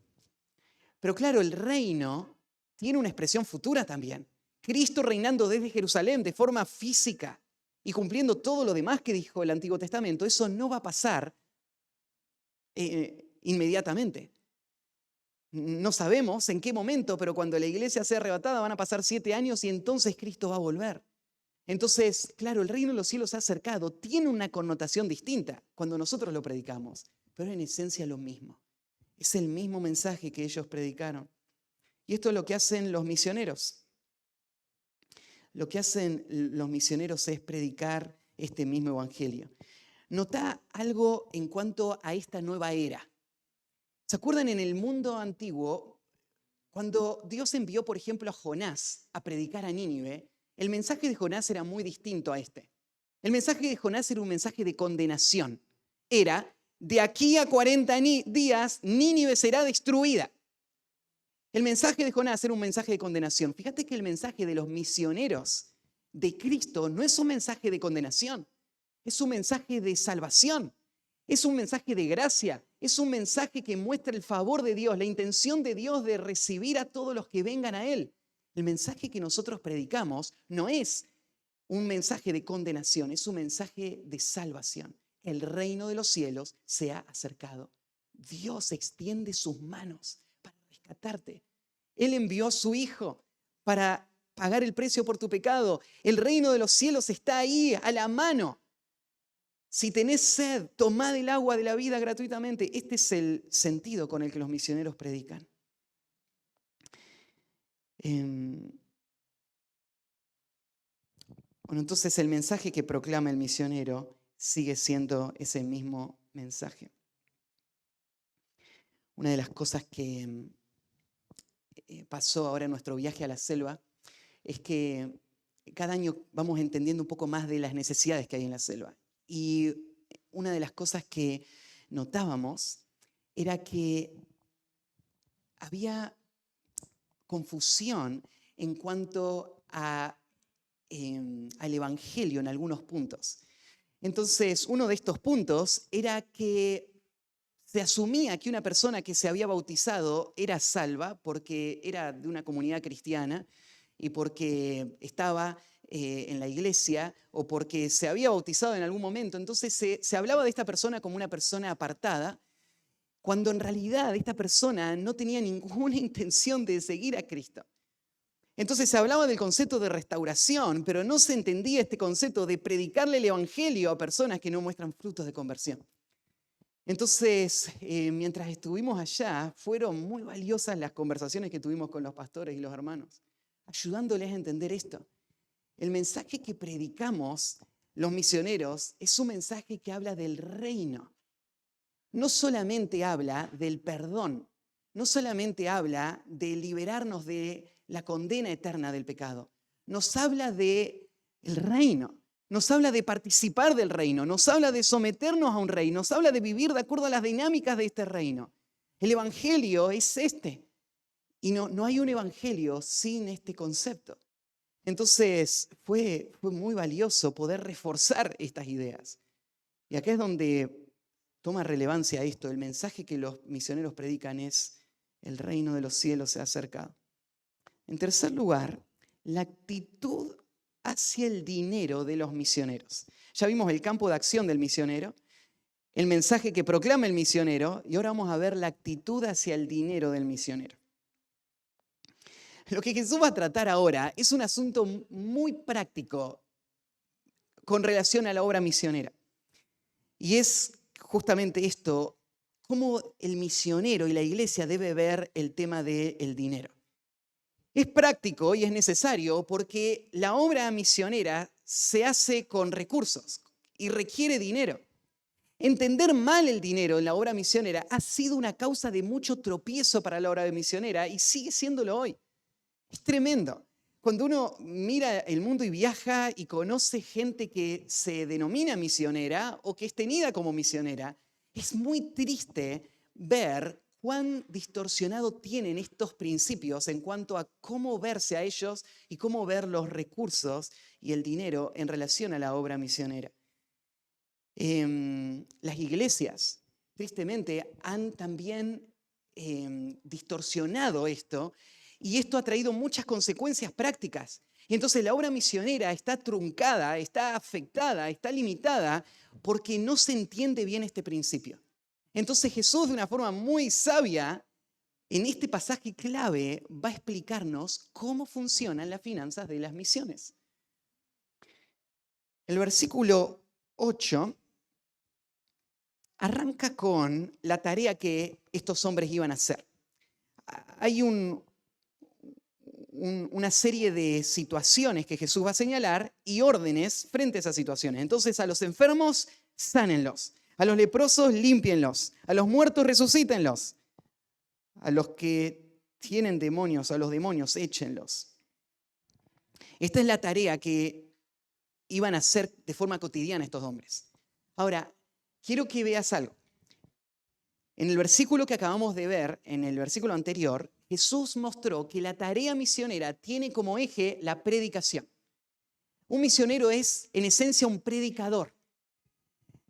Pero claro, el reino tiene una expresión futura también. Cristo reinando desde Jerusalén de forma física y cumpliendo todo lo demás que dijo el Antiguo Testamento, eso no va a pasar inmediatamente. No sabemos en qué momento, pero cuando la iglesia sea arrebatada van a pasar 7 años y entonces Cristo va a volver. Entonces, claro, el reino de los cielos se ha acercado, tiene una connotación distinta cuando nosotros lo predicamos, pero en esencia lo mismo. Es el mismo mensaje que ellos predicaron. Y esto es lo que hacen los misioneros. Lo que hacen los misioneros es predicar este mismo evangelio. Nota algo en cuanto a esta nueva era. ¿Se acuerdan en el mundo antiguo, cuando Dios envió, por ejemplo, a Jonás a predicar a Nínive, el mensaje de Jonás era muy distinto a este? El mensaje de Jonás era un mensaje de condenación. Era, de aquí a 40 días, Nínive será destruida. El mensaje de Jonás era un mensaje de condenación. Fíjate que el mensaje de los misioneros de Cristo no es un mensaje de condenación, es un mensaje de salvación. Es un mensaje de gracia, es un mensaje que muestra el favor de Dios, la intención de Dios de recibir a todos los que vengan a Él. El mensaje que nosotros predicamos no es un mensaje de condenación, es un mensaje de salvación. El reino de los cielos se ha acercado. Dios extiende sus manos para rescatarte. Él envió a su Hijo para pagar el precio por tu pecado. El reino de los cielos está ahí, a la mano. Si tenés sed, tomad el agua de la vida gratuitamente. Este es el sentido con el que los misioneros predican. Bueno, entonces el mensaje que proclama el misionero sigue siendo ese mismo mensaje. Una de las cosas que pasó ahora en nuestro viaje a la selva es que cada año vamos entendiendo un poco más de las necesidades que hay en la selva. Y una de las cosas que notábamos era que había confusión en cuanto al Evangelio en algunos puntos. Entonces, uno de estos puntos era que se asumía que una persona que se había bautizado era salva porque era de una comunidad cristiana y porque estaba en la iglesia o porque se había bautizado en algún momento. Entonces se hablaba de esta persona como una persona apartada, cuando en realidad esta persona no tenía ninguna intención de seguir a Cristo. Entonces se hablaba del concepto de restauración, pero no se entendía este concepto de predicarle el evangelio a personas que no muestran frutos de conversión. Entonces, mientras estuvimos allá, fueron muy valiosas las conversaciones que tuvimos con los pastores y los hermanos, ayudándoles a entender esto. El mensaje que predicamos los misioneros es un mensaje que habla del reino. No solamente habla del perdón, no solamente habla de liberarnos de la condena eterna del pecado, nos habla del reino. Nos habla de participar del reino, nos habla de someternos a un reino, nos habla de vivir de acuerdo a las dinámicas de este reino. El evangelio es este. Y no hay un evangelio sin este concepto. Entonces fue muy valioso poder reforzar estas ideas. Y acá es donde toma relevancia esto. El mensaje que los misioneros predican es: el reino de los cielos se ha acercado. En tercer lugar, la actitud hacia el dinero de los misioneros. Ya vimos el campo de acción del misionero, el mensaje que proclama el misionero, y ahora vamos a ver la actitud hacia el dinero del misionero. Lo que Jesús va a tratar ahora es un asunto muy práctico con relación a la obra misionera. Y es justamente esto, cómo el misionero y la iglesia debe ver el tema del dinero. Es práctico y es necesario porque la obra misionera se hace con recursos y requiere dinero. Entender mal el dinero en la obra misionera ha sido una causa de mucho tropiezo para la obra misionera y sigue siéndolo hoy. Es tremendo. Cuando uno mira el mundo y viaja y conoce gente que se denomina misionera o que es tenida como misionera, es muy triste ver cuán distorsionado tienen estos principios en cuanto a cómo verse a ellos y cómo ver los recursos y el dinero en relación a la obra misionera. Las iglesias, tristemente, han también distorsionado esto y esto ha traído muchas consecuencias prácticas. Y entonces la obra misionera está truncada, está afectada, está limitada porque no se entiende bien este principio. Entonces Jesús, de una forma muy sabia, en este pasaje clave va a explicarnos cómo funcionan las finanzas de las misiones. El versículo 8 arranca con la tarea que estos hombres iban a hacer. Hay una serie de situaciones que Jesús va a señalar y órdenes frente a esas situaciones. Entonces, a los enfermos, sánenlos. A los leprosos, límpienlos. A los muertos, resucítenlos. A los que tienen demonios, a los demonios, échenlos. Esta es la tarea que iban a hacer de forma cotidiana estos hombres. Ahora, quiero que veas algo. En el versículo que acabamos de ver, en el versículo anterior, Jesús mostró que la tarea misionera tiene como eje la predicación. Un misionero es, en esencia, un predicador.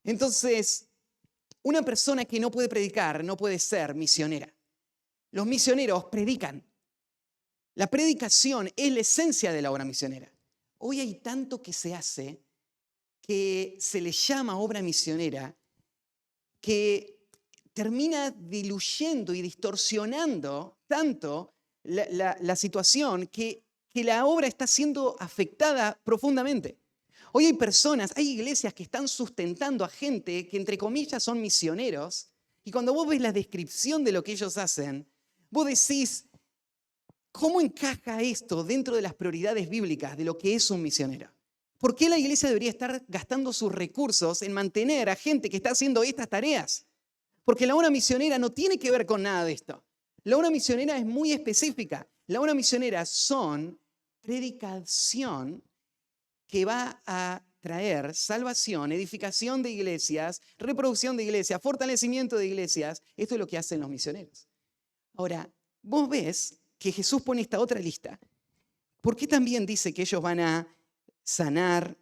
Entonces, una persona que no puede predicar no puede ser misionera. Los misioneros predican. La predicación es la esencia de la obra misionera. Hoy hay tanto que se hace que se le llama obra misionera que termina diluyendo y distorsionando tanto la situación que la obra está siendo afectada profundamente. Hoy hay personas, hay iglesias que están sustentando a gente que entre comillas son misioneros y cuando vos ves la descripción de lo que ellos hacen, vos decís, ¿cómo encaja esto dentro de las prioridades bíblicas de lo que es un misionero? ¿Por qué la iglesia debería estar gastando sus recursos en mantener a gente que está haciendo estas tareas? Porque la obra misionera no tiene que ver con nada de esto. La obra misionera es muy específica. La obra misionera son predicación que va a traer salvación, edificación de iglesias, reproducción de iglesias, fortalecimiento de iglesias. Esto es lo que hacen los misioneros. Ahora, vos ves que Jesús pone esta otra lista. ¿Por qué también dice que ellos van a sanar,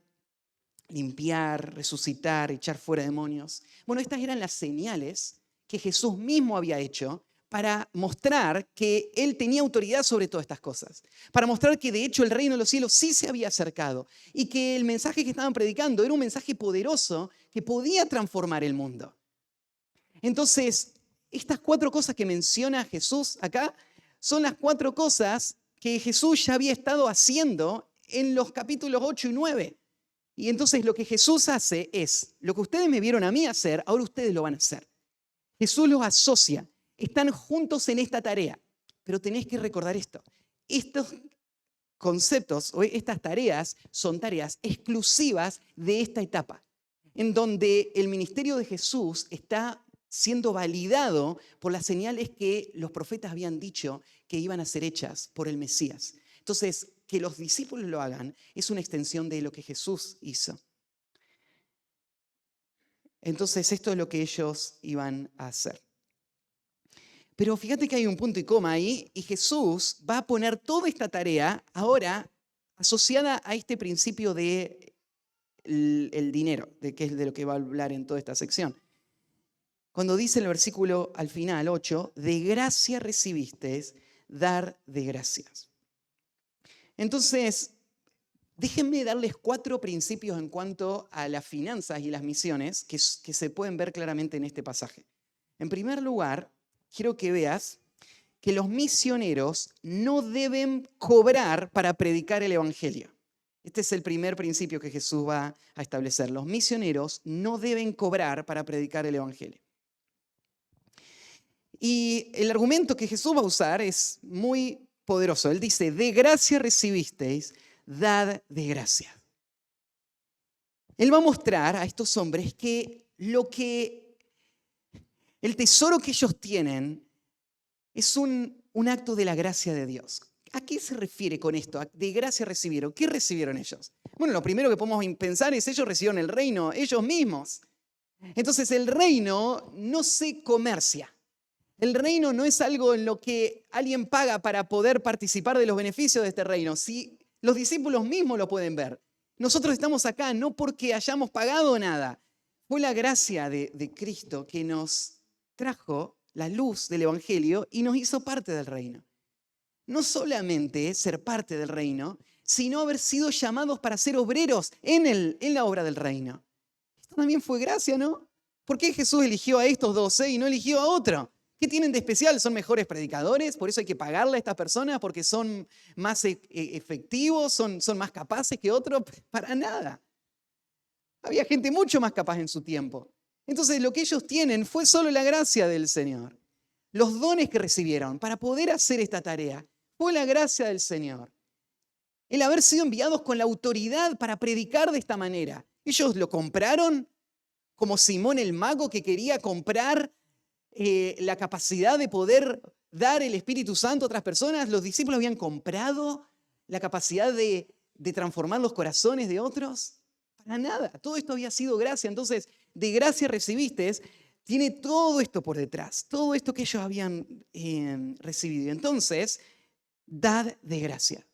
limpiar, resucitar, echar fuera demonios. Bueno, estas eran las señales que Jesús mismo había hecho para mostrar que Él tenía autoridad sobre todas estas cosas, para mostrar que de hecho el reino de los cielos sí se había acercado y que el mensaje que estaban predicando era un mensaje poderoso que podía transformar el mundo. Entonces, estas 4 cosas que menciona Jesús acá son las 4 cosas que Jesús ya había estado haciendo en los capítulos 8 y 9. Y entonces lo que Jesús hace es, lo que ustedes me vieron a mí hacer, ahora ustedes lo van a hacer. Jesús los asocia, están juntos en esta tarea, pero tenéis que recordar esto. Estos conceptos o estas tareas son tareas exclusivas de esta etapa, en donde el ministerio de Jesús está siendo validado por las señales que los profetas habían dicho que iban a ser hechas por el Mesías. Entonces, que los discípulos lo hagan es una extensión de lo que Jesús hizo. Entonces, esto es lo que ellos iban a hacer. Pero fíjate que hay un punto y coma ahí, y Jesús va a poner toda esta tarea ahora asociada a este principio de el dinero, que es de lo que va a hablar en toda esta sección. Cuando dice el versículo al final, 8, de gracia recibisteis, dar de gracias. Entonces, déjenme darles 4 principios en cuanto a las finanzas y las misiones que se pueden ver claramente en este pasaje. En primer lugar, quiero que veas que los misioneros no deben cobrar para predicar el evangelio. Este es el primer principio que Jesús va a establecer. Los misioneros no deben cobrar para predicar el evangelio. Y el argumento que Jesús va a usar es muy poderoso. Él dice, de gracia recibisteis, dad de gracia. Él va a mostrar a estos hombres que el tesoro que ellos tienen es un acto de la gracia de Dios. ¿A qué se refiere con esto? De gracia recibieron. ¿Qué recibieron ellos? Bueno, lo primero que podemos pensar es ellos recibieron el reino, ellos mismos. Entonces el reino no se comercia. El reino no es algo en lo que alguien paga para poder participar de los beneficios de este reino. Si los discípulos mismos lo pueden ver. Nosotros estamos acá no porque hayamos pagado nada. Fue la gracia de Cristo que nos trajo la luz del evangelio y nos hizo parte del reino. No solamente ser parte del reino, sino haber sido llamados para ser obreros en la obra del reino. Esto también fue gracia, ¿no? ¿Por qué Jesús eligió a estos 12 y no eligió a otro? ¿Qué tienen de especial? ¿Son mejores predicadores? ¿Por eso hay que pagarle a estas personas? ¿Porque son más efectivos? ¿Son más capaces que otros? Para nada. Había gente mucho más capaz en su tiempo. Entonces lo que ellos tienen fue solo la gracia del Señor. Los dones que recibieron para poder hacer esta tarea fue la gracia del Señor. El haber sido enviados con la autoridad para predicar de esta manera. Ellos lo compraron como Simón el mago que quería comprar la capacidad de poder dar el Espíritu Santo a otras personas. Los discípulos habían comprado la capacidad de transformar los corazones de otros. Para nada. Todo esto había sido gracia. Entonces, de gracia recibiste, tiene todo esto por detrás. Todo esto que ellos habían recibido. Entonces, dad de gracia.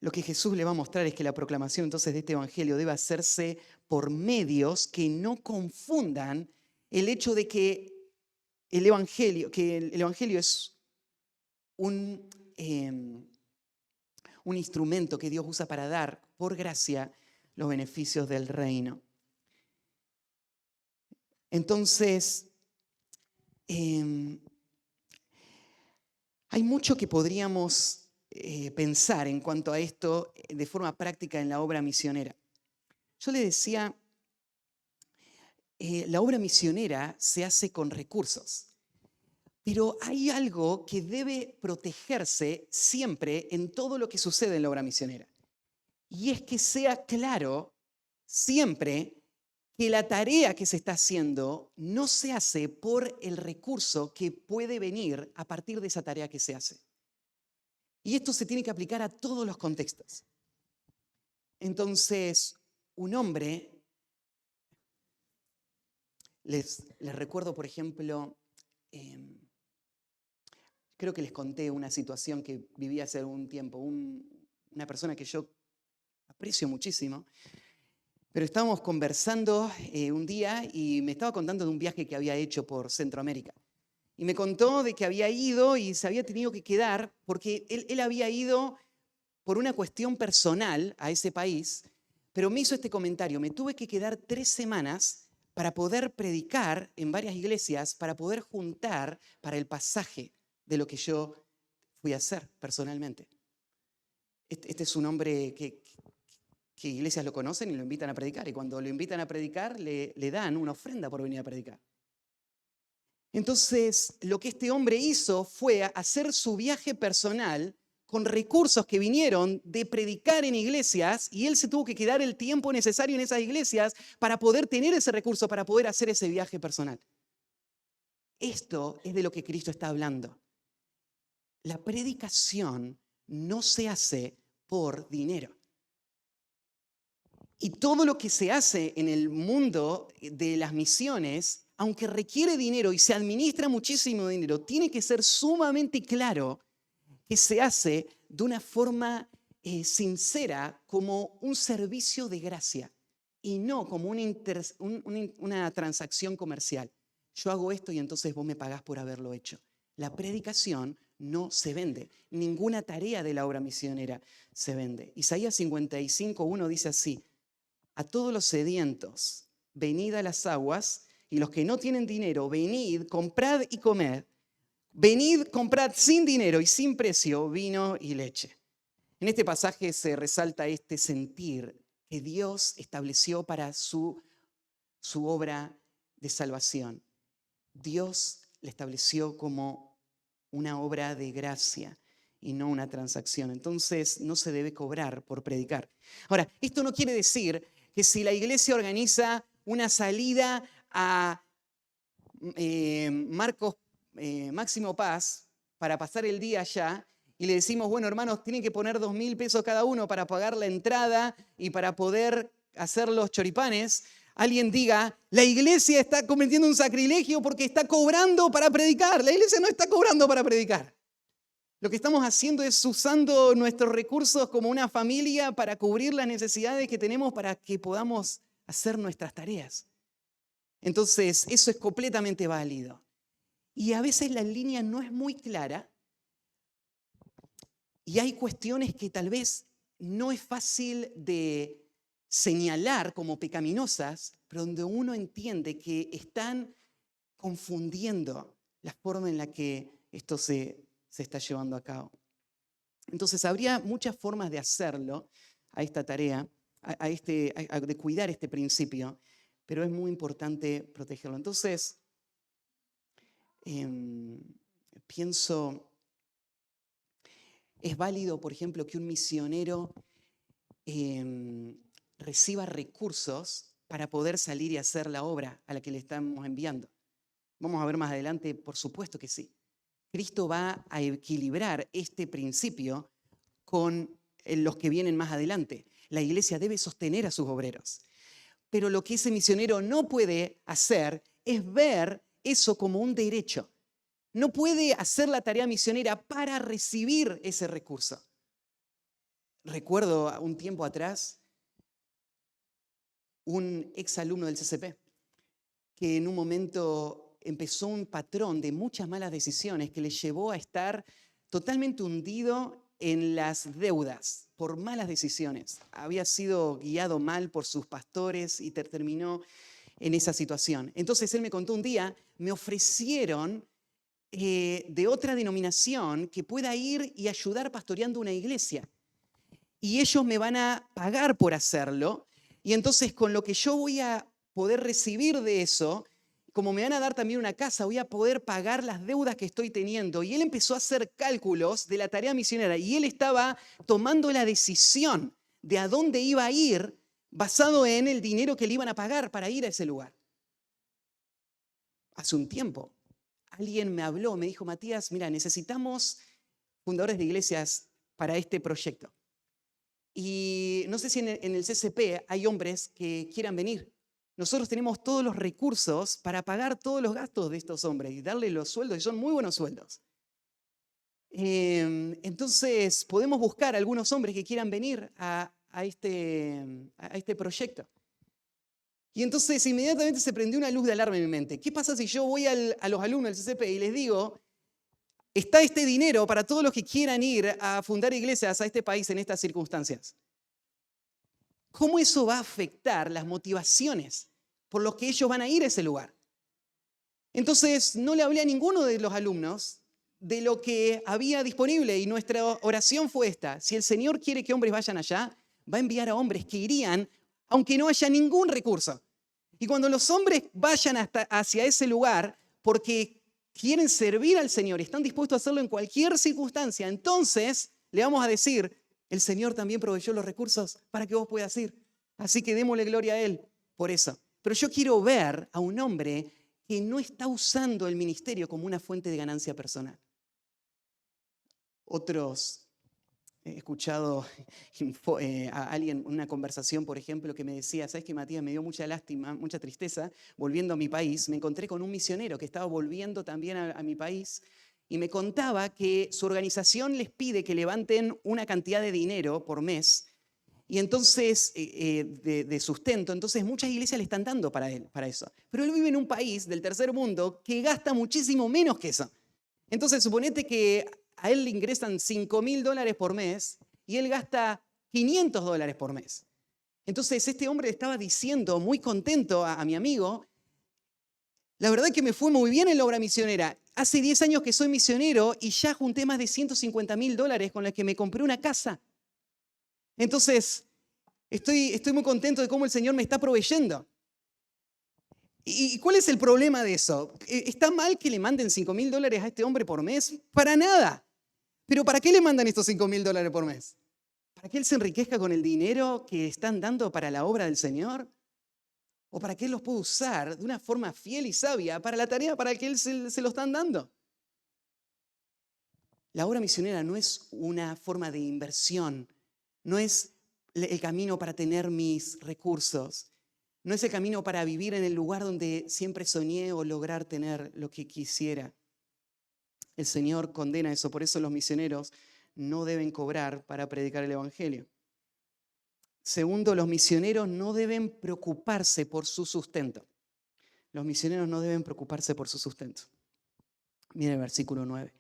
Lo que Jesús le va a mostrar es que la proclamación entonces de este evangelio debe hacerse por medios que no confundan el hecho de que el evangelio es un instrumento que Dios usa para dar por gracia los beneficios del reino. Entonces, hay mucho que podríamos pensar en cuanto a esto de forma práctica en la obra misionera. Yo le decía, la obra misionera se hace con recursos, pero hay algo que debe protegerse siempre en todo lo que sucede en la obra misionera. Y es que sea claro siempre que la tarea que se está haciendo no se hace por el recurso que puede venir a partir de esa tarea que se hace. Y esto se tiene que aplicar a todos los contextos. Entonces, un hombre, les recuerdo, por ejemplo, creo que les conté una situación que viví hace algún tiempo. Un una persona que yo aprecio muchísimo, pero estábamos conversando un día y me estaba contando de un viaje que había hecho por Centroamérica. Y me contó de que había ido y se había tenido que quedar porque él había ido por una cuestión personal a ese país, pero me hizo este comentario: me tuve que quedar 3 semanas para poder predicar en varias iglesias, para poder juntar para el pasaje de lo que yo fui a hacer personalmente. Este es un hombre que iglesias lo conocen y lo invitan a predicar, y cuando lo invitan a predicar le dan una ofrenda por venir a predicar. Entonces, lo que este hombre hizo fue hacer su viaje personal con recursos que vinieron de predicar en iglesias, y él se tuvo que quedar el tiempo necesario en esas iglesias para poder tener ese recurso, para poder hacer ese viaje personal. Esto es de lo que Cristo está hablando. La predicación no se hace por dinero. Y todo lo que se hace en el mundo de las misiones, aunque requiere dinero y se administra muchísimo dinero, tiene que ser sumamente claro que se hace de una forma sincera, como un servicio de gracia y no como una transacción comercial. Yo hago esto y entonces vos me pagás por haberlo hecho. La predicación no se vende. Ninguna tarea de la obra misionera se vende. Isaías 55:1 dice así: a todos los sedientos, venid a las aguas, y los que no tienen dinero, venid, comprad y comed. Venid, comprad sin dinero y sin precio vino y leche. En este pasaje se resalta este sentir que Dios estableció para su obra de salvación. Dios la estableció como una obra de gracia y no una transacción. Entonces no se debe cobrar por predicar. Ahora, esto no quiere decir que si la iglesia organiza una salida a Máximo Paz para pasar el día allá, y le decimos, bueno, hermanos, tienen que poner 2.000 pesos cada uno para pagar la entrada y para poder hacer los choripanes, alguien diga, la iglesia está cometiendo un sacrilegio porque está cobrando para predicar. La iglesia no está cobrando para predicar. Lo que estamos haciendo es usando nuestros recursos como una familia para cubrir las necesidades que tenemos para que podamos hacer nuestras tareas. Entonces, eso es completamente válido. Y a veces la línea no es muy clara y hay cuestiones que tal vez no es fácil de señalar como pecaminosas, pero donde uno entiende que están confundiendo la forma en la que esto se está llevando a cabo. Entonces, habría muchas formas de hacerlo a esta tarea, de cuidar este principio, pero es muy importante protegerlo. Entonces, pienso, es válido, por ejemplo, que un misionero reciba recursos para poder salir y hacer la obra a la que le estamos enviando. Vamos a ver más adelante, por supuesto que sí. Cristo va a equilibrar este principio con los que vienen más adelante. La iglesia debe sostener a sus obreros. Pero lo que ese misionero no puede hacer es ver eso como un derecho. No puede hacer la tarea misionera para recibir ese recurso. Recuerdo un tiempo atrás un exalumno del CCP que en un momento empezó un patrón de muchas malas decisiones que le llevó a estar totalmente hundido en las deudas por malas decisiones. Había sido guiado mal por sus pastores y terminó en esa situación. Entonces él me contó un día, me ofrecieron de otra denominación que pueda ir y ayudar pastoreando una iglesia. Y ellos me van a pagar por hacerlo. Y entonces con lo que yo voy a poder recibir de eso, como me van a dar también una casa, voy a poder pagar las deudas que estoy teniendo. Y él empezó a hacer cálculos de la tarea misionera y él estaba tomando la decisión de a dónde iba a ir basado en el dinero que le iban a pagar para ir a ese lugar. Hace un tiempo, alguien me habló, me dijo, Matías, mira, necesitamos fundadores de iglesias para este proyecto. Y no sé si en el CCP hay hombres que quieran venir. Nosotros tenemos todos los recursos para pagar todos los gastos de estos hombres y darles los sueldos, y son muy buenos sueldos. Entonces podemos buscar algunos hombres que quieran venir a este proyecto. Y entonces inmediatamente se prendió una luz de alarma en mi mente. ¿Qué pasa si yo voy a los alumnos del CCP y les digo, está este dinero para todos los que quieran ir a fundar iglesias a este país en estas circunstancias? ¿Cómo eso va a afectar las motivaciones por los que ellos van a ir a ese lugar? Entonces no le hablé a ninguno de los alumnos de lo que había disponible y nuestra oración fue esta: si el Señor quiere que hombres vayan allá, va a enviar a hombres que irían aunque no haya ningún recurso. Y cuando los hombres vayan hacia ese lugar porque quieren servir al Señor, están dispuestos a hacerlo en cualquier circunstancia, entonces le vamos a decir, el Señor también proveyó los recursos para que vos puedas ir. Así que démosle gloria a Él por eso. Pero yo quiero ver a un hombre que no está usando el ministerio como una fuente de ganancia personal. He escuchado a alguien, una conversación, por ejemplo, que me decía, ¿sabes qué, Matías? Me dio mucha lástima, mucha tristeza, volviendo a mi país. Me encontré con un misionero que estaba volviendo también a mi país y me contaba que su organización les pide que levanten una cantidad de dinero por mes y entonces de sustento. Entonces muchas iglesias le están dando para eso. Pero él vive en un país del tercer mundo que gasta muchísimo menos que eso. Entonces suponete que a él le ingresan $5.000 por mes y él gasta $500 por mes. Entonces este hombre estaba diciendo, muy contento a mi amigo, la verdad que me fue muy bien en la obra misionera. Hace 10 años que soy misionero y ya junté más de $150.000 con los que me compré una casa. Entonces estoy muy contento de cómo el Señor me está proveyendo. ¿Y cuál es el problema de eso? ¿Está mal que le manden $5.000 a este hombre por mes? Para nada. ¿Pero para qué le mandan estos $5.000 por mes? ¿Para que él se enriquezca con el dinero que están dando para la obra del Señor? ¿O para que él los pueda usar de una forma fiel y sabia para la tarea para la que él se lo están dando? La obra misionera no es una forma de inversión, no es el camino para tener mis recursos, no es el camino para vivir en el lugar donde siempre soñé o lograr tener lo que quisiera. El Señor condena eso, por eso los misioneros no deben cobrar para predicar el Evangelio. Segundo, los misioneros no deben preocuparse por su sustento. Los misioneros no deben preocuparse por su sustento. Miren el versículo 9.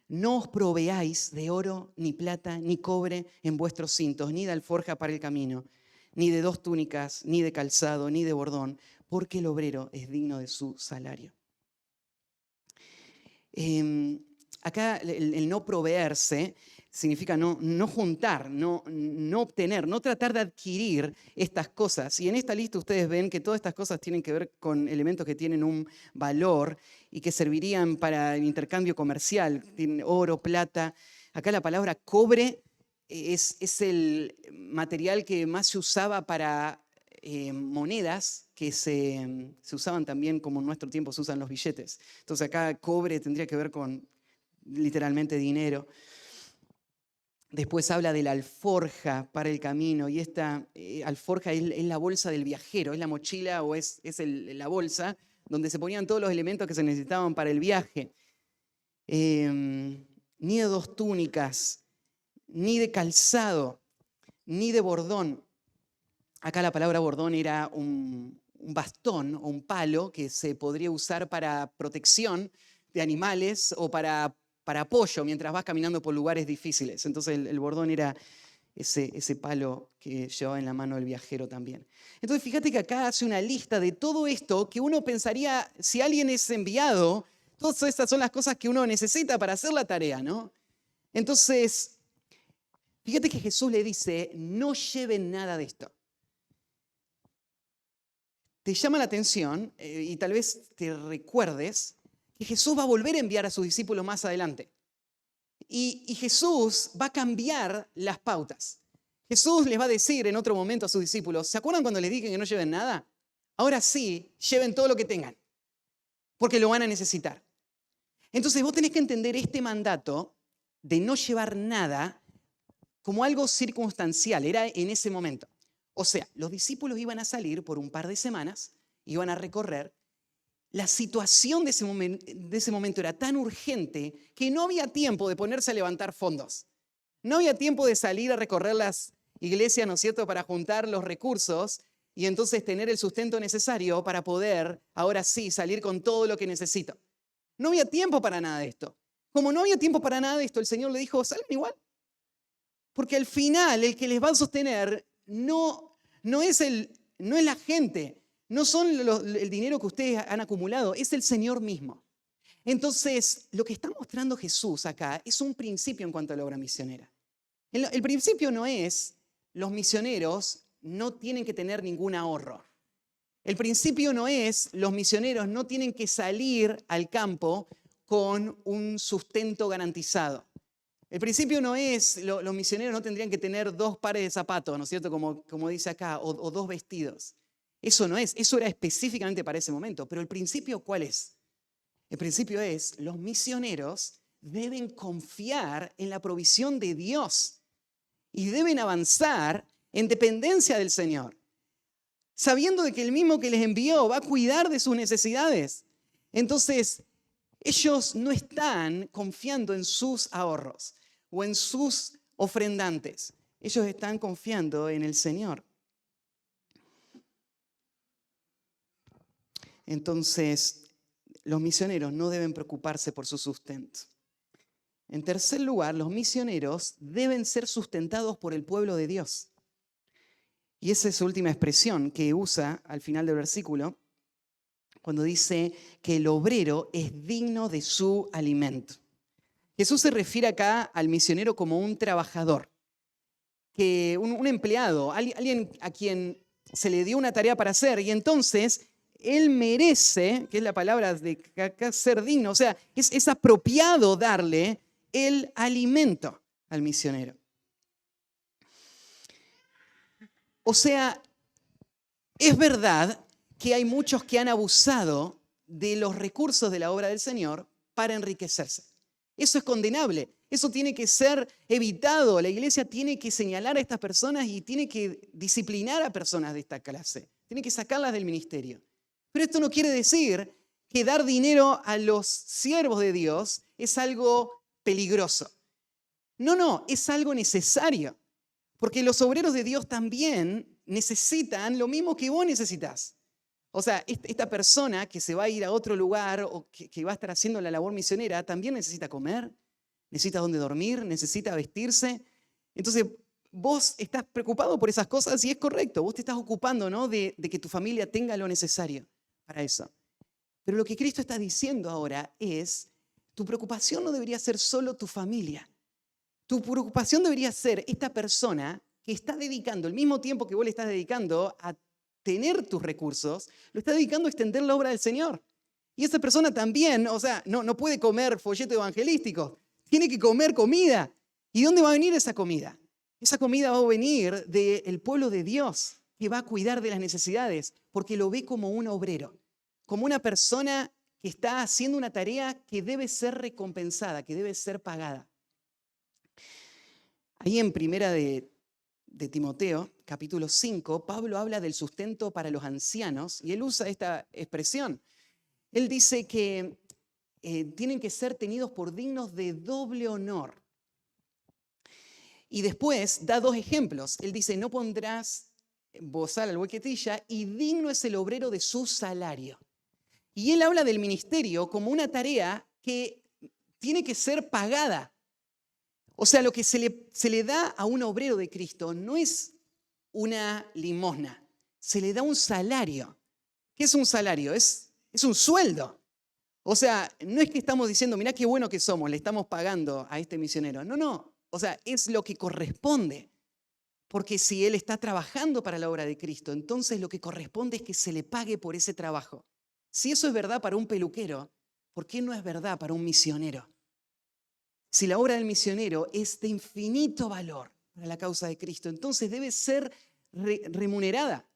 No os proveáis de oro, ni plata, ni cobre en vuestros cintos, ni de alforja para el camino, ni de 2 túnicas, ni de calzado, ni de bordón, porque el obrero es digno de su salario. Acá el no proveerse significa no juntar, no obtener, no tratar de adquirir estas cosas. Y en esta lista ustedes ven que todas estas cosas tienen que ver con elementos que tienen un valor y que servirían para el intercambio comercial. Tienen oro, plata. Acá la palabra cobre es el material que más se usaba para monedas que se usaban también, como en nuestro tiempo se usan los billetes. Entonces acá cobre tendría que ver con literalmente dinero. Después habla de la alforja para el camino, y esta alforja es la bolsa del viajero, es la mochila o es la bolsa donde se ponían todos los elementos que se necesitaban para el viaje. Ni de 2 túnicas, ni de calzado, ni de bordón. Acá la palabra bordón era un bastón o un palo que se podría usar para protección de animales o para apoyo mientras vas caminando por lugares difíciles. Entonces el bordón era ese palo que llevaba en la mano el viajero también. Entonces fíjate que acá hace una lista de todo esto que uno pensaría, si alguien es enviado, todas estas son las cosas que uno necesita para hacer la tarea, ¿no? Entonces, fíjate que Jesús le dice, no lleven nada de esto. Te llama la atención y tal vez te recuerdes que Jesús va a volver a enviar a sus discípulos más adelante. Y Jesús va a cambiar las pautas. Jesús les va a decir en otro momento a sus discípulos, ¿se acuerdan cuando les dije que no lleven nada? Ahora sí, lleven todo lo que tengan, porque lo van a necesitar. Entonces vos tenés que entender este mandato de no llevar nada como algo circunstancial, era en ese momento. O sea, los discípulos iban a salir por un par de semanas, iban a recorrer. la situación de ese momento era tan urgente que no había tiempo de ponerse a levantar fondos. No había tiempo de salir a recorrer las iglesias, ¿no es cierto?, para juntar los recursos y entonces tener el sustento necesario para poder, ahora sí, salir con todo lo que necesito. No había tiempo para nada de esto. Como no había tiempo para nada de esto, el Señor le dijo, salgan igual. Porque al final el que les va a sostener no es la gente, no son el dinero que ustedes han acumulado, es el Señor mismo. Entonces, lo que está mostrando Jesús acá es un principio en cuanto a la obra misionera. El principio no es los misioneros no tienen que tener ningún ahorro. El principio no es los misioneros no tienen que salir al campo con un sustento garantizado. El principio no es los misioneros no tendrían que tener 2 pares de zapatos, ¿no es cierto? Como dice acá, o 2 vestidos. Eso no es, eso era específicamente para ese momento. Pero el principio, ¿cuál es? El principio es, los misioneros deben confiar en la provisión de Dios y deben avanzar en dependencia del Señor, sabiendo de que el mismo que les envió va a cuidar de sus necesidades. Entonces, ellos no están confiando en sus ahorros o en sus ofrendantes. Ellos están confiando en el Señor. Entonces, los misioneros no deben preocuparse por su sustento. En tercer lugar, los misioneros deben ser sustentados por el pueblo de Dios. Y esa es su última expresión que usa al final del versículo, cuando dice que el obrero es digno de su alimento. Jesús se refiere acá al misionero como un trabajador, que un empleado, alguien a quien se le dio una tarea para hacer y entonces él merece, que es la palabra de acá, ser digno, o sea, es apropiado darle el alimento al misionero. O sea, es verdad que hay muchos que han abusado de los recursos de la obra del Señor para enriquecerse. Eso es condenable. Eso tiene que ser evitado. La iglesia tiene que señalar a estas personas y tiene que disciplinar a personas de esta clase. Tiene que sacarlas del ministerio. Pero esto no quiere decir que dar dinero a los siervos de Dios es algo peligroso. No, es algo necesario. Porque los obreros de Dios también necesitan lo mismo que vos necesitas. O sea, esta persona que se va a ir a otro lugar o que va a estar haciendo la labor misionera también necesita comer, necesita dónde dormir, necesita vestirse. Entonces, vos estás preocupado por esas cosas y es correcto. Vos te estás ocupando, ¿no?, de que tu familia tenga lo necesario para eso. Pero lo que Cristo está diciendo ahora es, tu preocupación no debería ser solo tu familia. Tu preocupación debería ser esta persona que está dedicando el mismo tiempo que vos le estás dedicando a tener tus recursos, lo está dedicando a extender la obra del Señor. Y esa persona también, o sea, no puede comer folleto evangelístico, tiene que comer comida. ¿Y de dónde va a venir esa comida? Esa comida va a venir del pueblo de Dios, que va a cuidar de las necesidades, porque lo ve como un obrero, como una persona que está haciendo una tarea que debe ser recompensada, que debe ser pagada. Ahí en primera de Timoteo, capítulo 5, Pablo habla del sustento para los ancianos y él usa esta expresión. Él dice que tienen que ser tenidos por dignos de doble honor. Y después da 2 ejemplos. Él dice, no pondrás bozal al buey que trilla y digno es el obrero de su salario. Y él habla del ministerio como una tarea que tiene que ser pagada. O sea, lo que se le da a un obrero de Cristo no es una limosna, se le da un salario. ¿Qué es un salario? Es un sueldo. O sea, no es que estamos diciendo, mirá qué bueno que somos, le estamos pagando a este misionero. No. O sea, es lo que corresponde. Porque si él está trabajando para la obra de Cristo, entonces lo que corresponde es que se le pague por ese trabajo. Si eso es verdad para un peluquero, ¿por qué no es verdad para un misionero? Si la obra del misionero es de infinito valor para la causa de Cristo, entonces debe ser remunerada.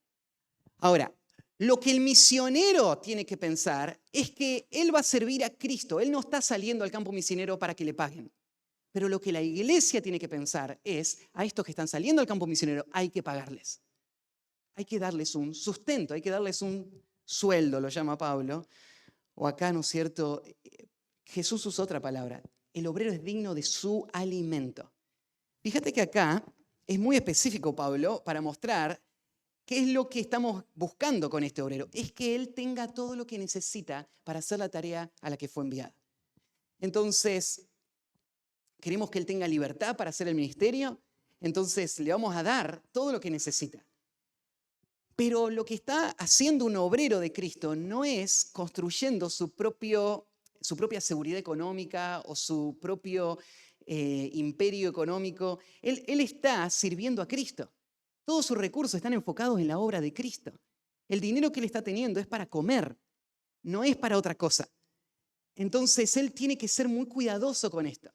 Ahora, lo que el misionero tiene que pensar es que él va a servir a Cristo. Él no está saliendo al campo misionero para que le paguen. Pero lo que la iglesia tiene que pensar es, a estos que están saliendo al campo misionero hay que pagarles. Hay que darles un sustento, hay que darles un sueldo, lo llama Pablo, O acá, ¿no es cierto? Jesús usó otra palabra. El obrero es digno de su alimento. Fíjate que acá es muy específico Pablo para mostrar qué es lo que estamos buscando con este obrero. Es que él tenga todo lo que necesita para hacer la tarea a la que fue enviado. Entonces, queremos que él tenga libertad para hacer el ministerio. Entonces, le vamos a dar todo lo que necesita. Pero lo que está haciendo un obrero de Cristo no es construyendo su propia seguridad económica o su propio imperio económico. Él está sirviendo a Cristo. Todos sus recursos están enfocados en la obra de Cristo. El dinero que él está teniendo es para comer, no es para otra cosa. Entonces él tiene que ser muy cuidadoso con esto.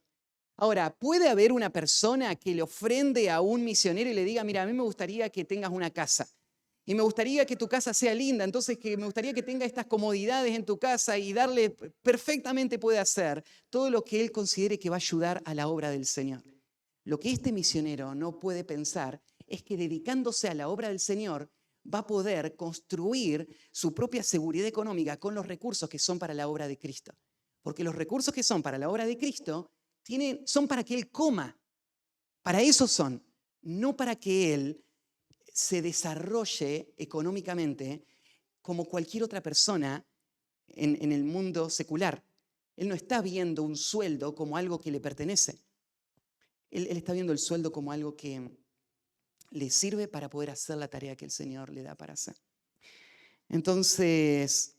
Ahora, ¿puede haber una persona que le ofrende a un misionero y le diga, mira, a mí me gustaría que tengas una casa? Y me gustaría que tu casa sea linda, entonces que me gustaría que tenga estas comodidades en tu casa y darle, perfectamente puede hacer todo lo que él considere que va a ayudar a la obra del Señor. Lo que este misionero no puede pensar es que dedicándose a la obra del Señor va a poder construir su propia seguridad económica con los recursos que son para la obra de Cristo. Porque los recursos que son para la obra de Cristo son para que él coma. Para eso son, no para que él se desarrolle económicamente como cualquier otra persona en el mundo secular. Él no está viendo un sueldo como algo que le pertenece. Él está viendo el sueldo como algo que le sirve para poder hacer la tarea que el Señor le da para hacer. Entonces,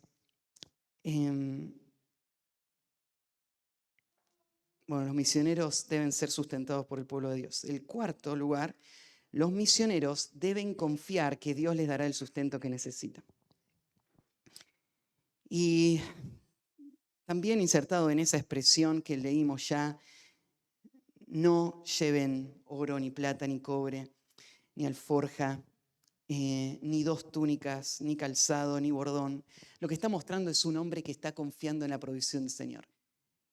los misioneros deben ser sustentados por el pueblo de Dios. El cuarto lugar, los misioneros deben confiar que Dios les dará el sustento que necesitan. Y también insertado en esa expresión que leímos ya, no lleven oro, ni plata, ni cobre, ni alforja, ni 2 túnicas, ni calzado, ni bordón. Lo que está mostrando es un hombre que está confiando en la provisión del Señor.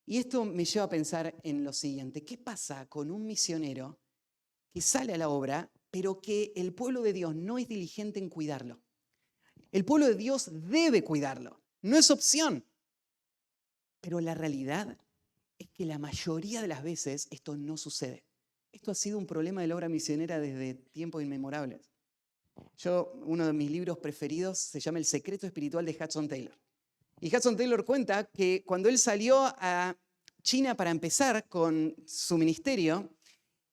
Y esto me lleva a pensar en lo siguiente. ¿Qué pasa con un misionero que sale a la obra, pero que el pueblo de Dios no es diligente en cuidarlo? El pueblo de Dios debe cuidarlo, no es opción. Pero la realidad es que la mayoría de las veces esto no sucede. Esto ha sido un problema de la obra misionera desde tiempos inmemorables. Uno de mis libros preferidos se llama El secreto espiritual de Hudson Taylor. Y Hudson Taylor cuenta que cuando él salió a China para empezar con su ministerio,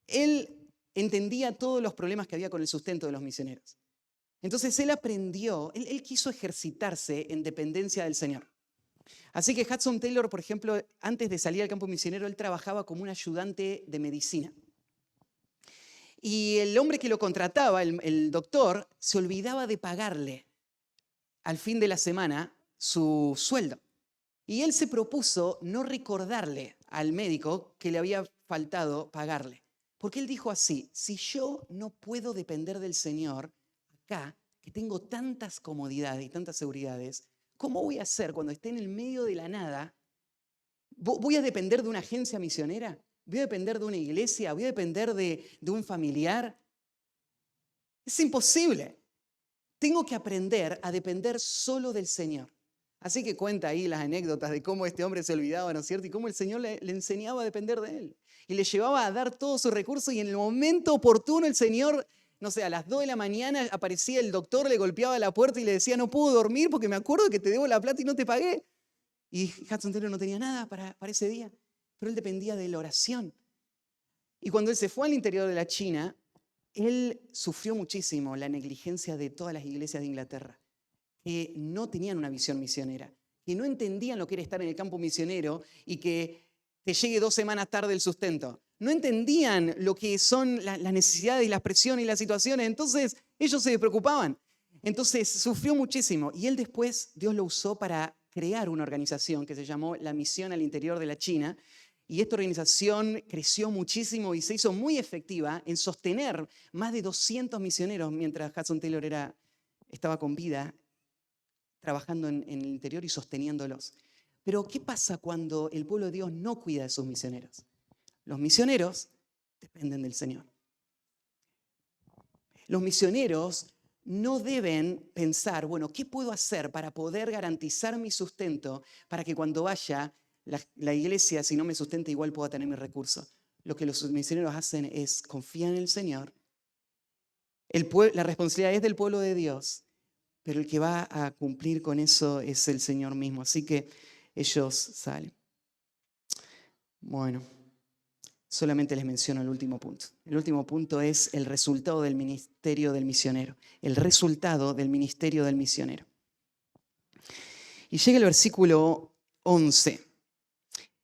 él entendía todos los problemas que había con el sustento de los misioneros. Entonces él aprendió, él quiso ejercitarse en dependencia del Señor. Así que Hudson Taylor, por ejemplo, antes de salir al campo misionero, él trabajaba como un ayudante de medicina. Y el hombre que lo contrataba, el doctor, se olvidaba de pagarle al fin de la semana su sueldo. Y él se propuso no recordarle al médico que le había faltado pagarle. Porque él dijo así, si yo no puedo depender del Señor acá, que tengo tantas comodidades y tantas seguridades, ¿cómo voy a hacer cuando esté en el medio de la nada? ¿Voy a depender de una agencia misionera? ¿Voy a depender de una iglesia? ¿Voy a depender de un familiar? Es imposible. Tengo que aprender a depender solo del Señor. Así que cuenta ahí las anécdotas de cómo este hombre se olvidaba, ¿no es cierto? Y cómo el Señor le enseñaba a depender de él. Y le llevaba a dar todos sus recursos y en el momento oportuno el Señor, no sé, a las 2 de la mañana aparecía el doctor, le golpeaba la puerta y le decía, no puedo dormir porque me acuerdo que te debo la plata y no te pagué. Y Hudson Taylor no tenía nada para ese día, pero él dependía de la oración. Y cuando él se fue al interior de la China, él sufrió muchísimo la negligencia de todas las iglesias de Inglaterra, que no tenían una visión misionera, que no entendían lo que era estar en el campo misionero y que te llegue 2 semanas tarde el sustento. No entendían lo que son las necesidades y las presiones y las situaciones, entonces ellos se preocupaban. Entonces sufrió muchísimo y él después, Dios lo usó para crear una organización que se llamó la Misión al Interior de la China. Y esta organización creció muchísimo y se hizo muy efectiva en sostener más de 200 misioneros mientras Hudson Taylor estaba con vida, trabajando en el interior y sosteniéndolos. Pero ¿qué pasa cuando el pueblo de Dios no cuida de sus misioneros? Los misioneros dependen del Señor. Los misioneros no deben pensar, bueno, ¿qué puedo hacer para poder garantizar mi sustento para que cuando vaya la iglesia, si no me sustenta, igual pueda tener mis recursos? Lo que los misioneros hacen es confiar en el Señor. La responsabilidad es del pueblo de Dios, pero el que va a cumplir con eso es el Señor mismo. Así que ellos salen. Bueno, solamente les menciono el último punto. El último punto es el resultado del ministerio del misionero. El resultado del ministerio del misionero. Y llega el versículo 11.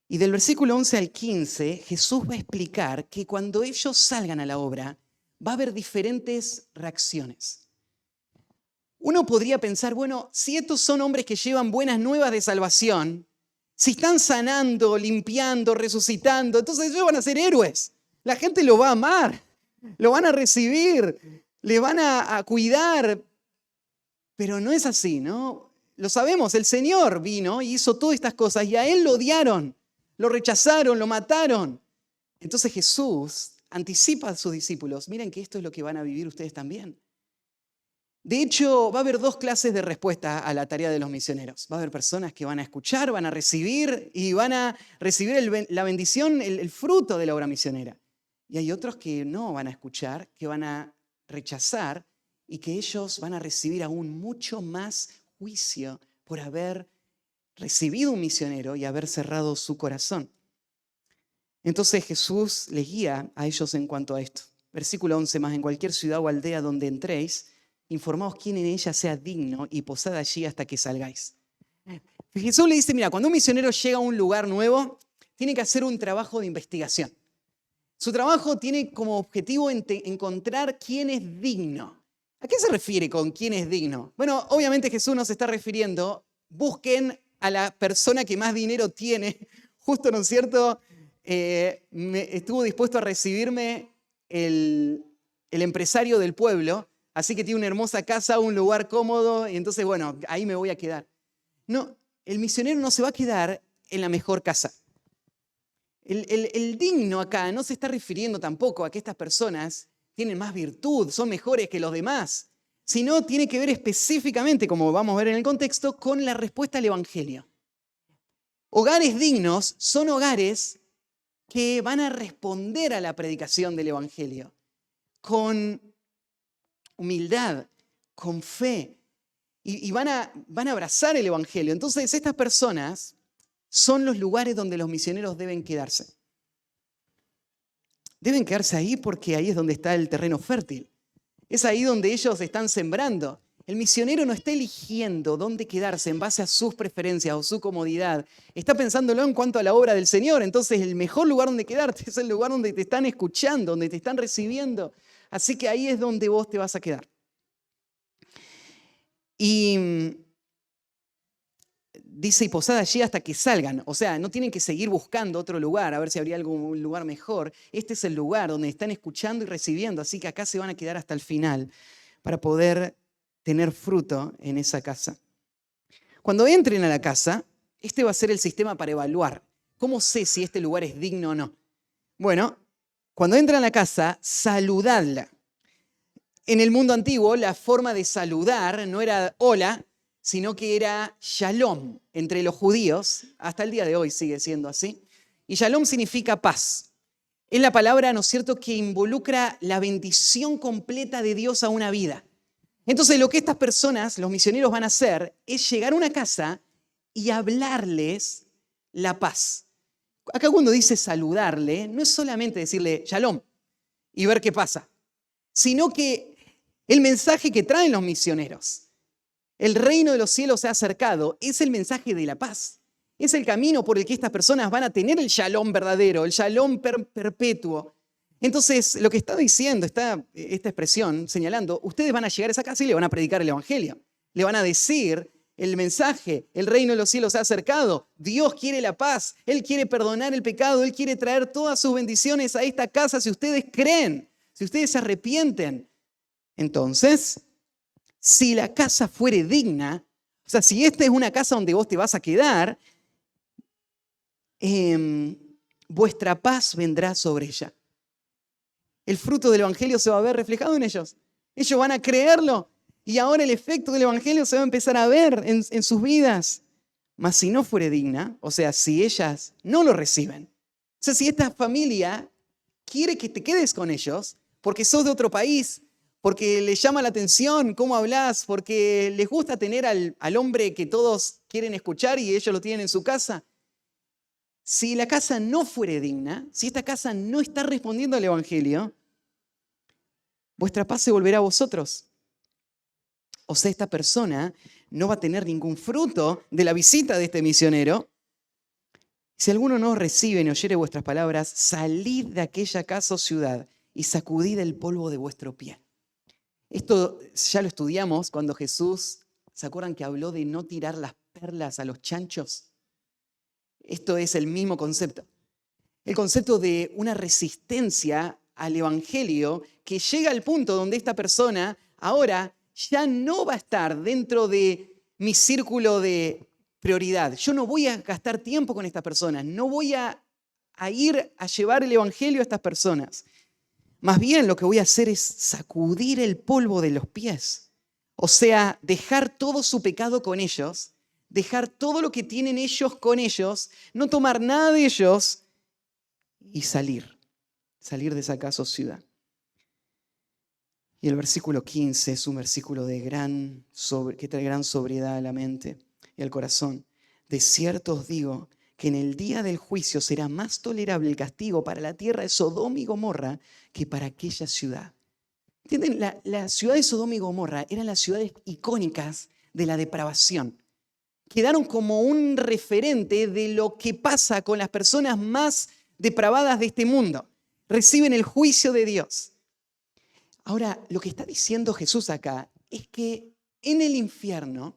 Y del versículo 11 al 15, Jesús va a explicar que cuando ellos salgan a la obra, va a haber diferentes reacciones. Uno podría pensar, bueno, si estos son hombres que llevan buenas nuevas de salvación, si están sanando, limpiando, resucitando, entonces ellos van a ser héroes. La gente lo va a amar, lo van a recibir, le van a cuidar. Pero no es así, ¿no? Lo sabemos, el Señor vino y hizo todas estas cosas y a Él lo odiaron, lo rechazaron, lo mataron. Entonces Jesús anticipa a sus discípulos, miren que esto es lo que van a vivir ustedes también. De hecho, va a haber dos clases de respuesta a la tarea de los misioneros. Va a haber personas que van a escuchar, van a recibir y van a recibir la bendición, el fruto de la obra misionera. Y hay otros que no van a escuchar, que van a rechazar y que ellos van a recibir aún mucho más juicio por haber recibido un misionero y haber cerrado su corazón. Entonces Jesús les guía a ellos en cuanto a esto. Versículo 11 más, en cualquier ciudad o aldea donde entréis, informaos quién en ella sea digno y posad allí hasta que salgáis. Jesús le dice, mira, cuando un misionero llega a un lugar nuevo, tiene que hacer un trabajo de investigación. Su trabajo tiene como objetivo encontrar quién es digno. ¿A qué se refiere con quién es digno? Bueno, obviamente Jesús nos está refiriendo, busquen a la persona que más dinero tiene. Justo, ¿no es cierto? Estuvo dispuesto a recibirme el empresario del pueblo, así que tiene una hermosa casa, un lugar cómodo, y entonces, bueno, ahí me voy a quedar. No, el misionero no se va a quedar en la mejor casa. El digno acá no se está refiriendo tampoco a que estas personas tienen más virtud, son mejores que los demás, sino tiene que ver específicamente, como vamos a ver en el contexto, con la respuesta al Evangelio. Hogares dignos son hogares que van a responder a la predicación del Evangelio con humildad, con fe, y van a abrazar el Evangelio. Entonces, estas personas son los lugares donde los misioneros deben quedarse. Deben quedarse ahí porque ahí es donde está el terreno fértil. Es ahí donde ellos están sembrando. El misionero no está eligiendo dónde quedarse en base a sus preferencias o su comodidad. Está pensándolo en cuanto a la obra del Señor. Entonces, el mejor lugar donde quedarte es el lugar donde te están escuchando, donde te están recibiendo. Así que ahí es donde vos te vas a quedar. Y dice, y posad allí hasta que salgan. O sea, no tienen que seguir buscando otro lugar, a ver si habría algún lugar mejor. Este es el lugar donde están escuchando y recibiendo. Así que acá se van a quedar hasta el final para poder tener fruto en esa casa. Cuando entren a la casa, este va a ser el sistema para evaluar. ¿Cómo sé si este lugar es digno o no? Bueno, cuando entran a la casa, saludadla. En el mundo antiguo, la forma de saludar no era hola, sino que era shalom entre los judíos. Hasta el día de hoy sigue siendo así. Y shalom significa paz. Es la palabra, ¿no es cierto?, que involucra la bendición completa de Dios a una vida. Entonces, lo que estas personas, los misioneros, van a hacer es llegar a una casa y hablarles la paz. Acá cuando dice saludarle, no es solamente decirle shalom y ver qué pasa, sino que el mensaje que traen los misioneros, el reino de los cielos se ha acercado, es el mensaje de la paz. Es el camino por el que estas personas van a tener el shalom verdadero, el shalom perpetuo. Entonces, lo que está diciendo esta expresión, señalando, ustedes van a llegar a esa casa y le van a predicar el evangelio. Le van a decir el mensaje, el reino de los cielos se ha acercado, Dios quiere la paz, Él quiere perdonar el pecado, Él quiere traer todas sus bendiciones a esta casa si ustedes creen, si ustedes se arrepienten. Entonces, si la casa fuere digna, o sea, si esta es una casa donde vos te vas a quedar, vuestra paz vendrá sobre ella. El fruto del evangelio se va a ver reflejado en ellos. Ellos van a creerlo. Y ahora el efecto del Evangelio se va a empezar a ver en sus vidas. Mas si no fuere digna, o sea, si ellas no lo reciben, o sea, si esta familia quiere que te quedes con ellos, porque sos de otro país, porque les llama la atención cómo hablas, porque les gusta tener al hombre que todos quieren escuchar y ellos lo tienen en su casa. Si la casa no fuere digna, si esta casa no está respondiendo al Evangelio, vuestra paz se volverá a vosotros. O sea, esta persona no va a tener ningún fruto de la visita de este misionero. Si alguno no os recibe ni oyere vuestras palabras, salid de aquella casa o ciudad y sacudid el polvo de vuestro pie. Esto ya lo estudiamos cuando Jesús, ¿se acuerdan que habló de no tirar las perlas a los chanchos? Esto es el mismo concepto. El concepto de una resistencia al Evangelio que llega al punto donde esta persona ahora ya no va a estar dentro de mi círculo de prioridad. Yo no voy a gastar tiempo con estas personas, no voy a ir a llevar el Evangelio a estas personas. Más bien lo que voy a hacer es sacudir el polvo de los pies. O sea, dejar todo su pecado con ellos, dejar todo lo que tienen ellos con ellos, no tomar nada de ellos y salir de esa casa o ciudad. Y el versículo 15 es un versículo que trae gran sobriedad a la mente y al corazón. De cierto os digo que en el día del juicio será más tolerable el castigo para la tierra de Sodoma y Gomorra que para aquella ciudad. ¿Entienden? La ciudad de Sodoma y Gomorra eran las ciudades icónicas de la depravación. Quedaron como un referente de lo que pasa con las personas más depravadas de este mundo. Reciben el juicio de Dios. Ahora, lo que está diciendo Jesús acá es que en el infierno,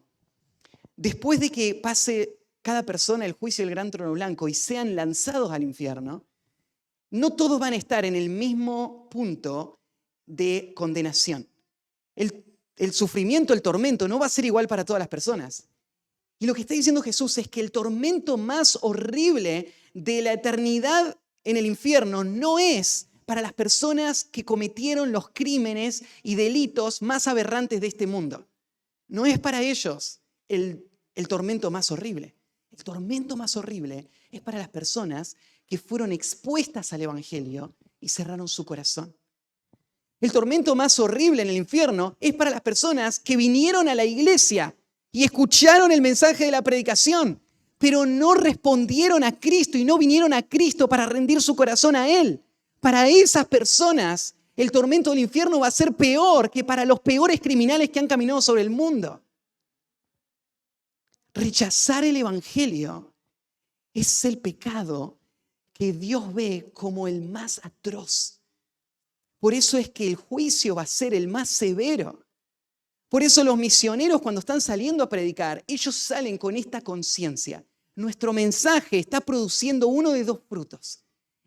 después de que pase cada persona el juicio del gran trono blanco y sean lanzados al infierno, no todos van a estar en el mismo punto de condenación. El sufrimiento, el tormento no va a ser igual para todas las personas. Y lo que está diciendo Jesús es que el tormento más horrible de la eternidad en el infierno no es para las personas que cometieron los crímenes y delitos más aberrantes de este mundo. No es para ellos el tormento más horrible. El tormento más horrible es para las personas que fueron expuestas al Evangelio y cerraron su corazón. El tormento más horrible en el infierno es para las personas que vinieron a la iglesia y escucharon el mensaje de la predicación, pero no respondieron a Cristo y no vinieron a Cristo para rendir su corazón a Él. Para esas personas, el tormento del infierno va a ser peor que para los peores criminales que han caminado sobre el mundo. Rechazar el Evangelio es el pecado que Dios ve como el más atroz. Por eso es que el juicio va a ser el más severo. Por eso los misioneros, cuando están saliendo a predicar, ellos salen con esta conciencia. Nuestro mensaje está produciendo uno de dos frutos.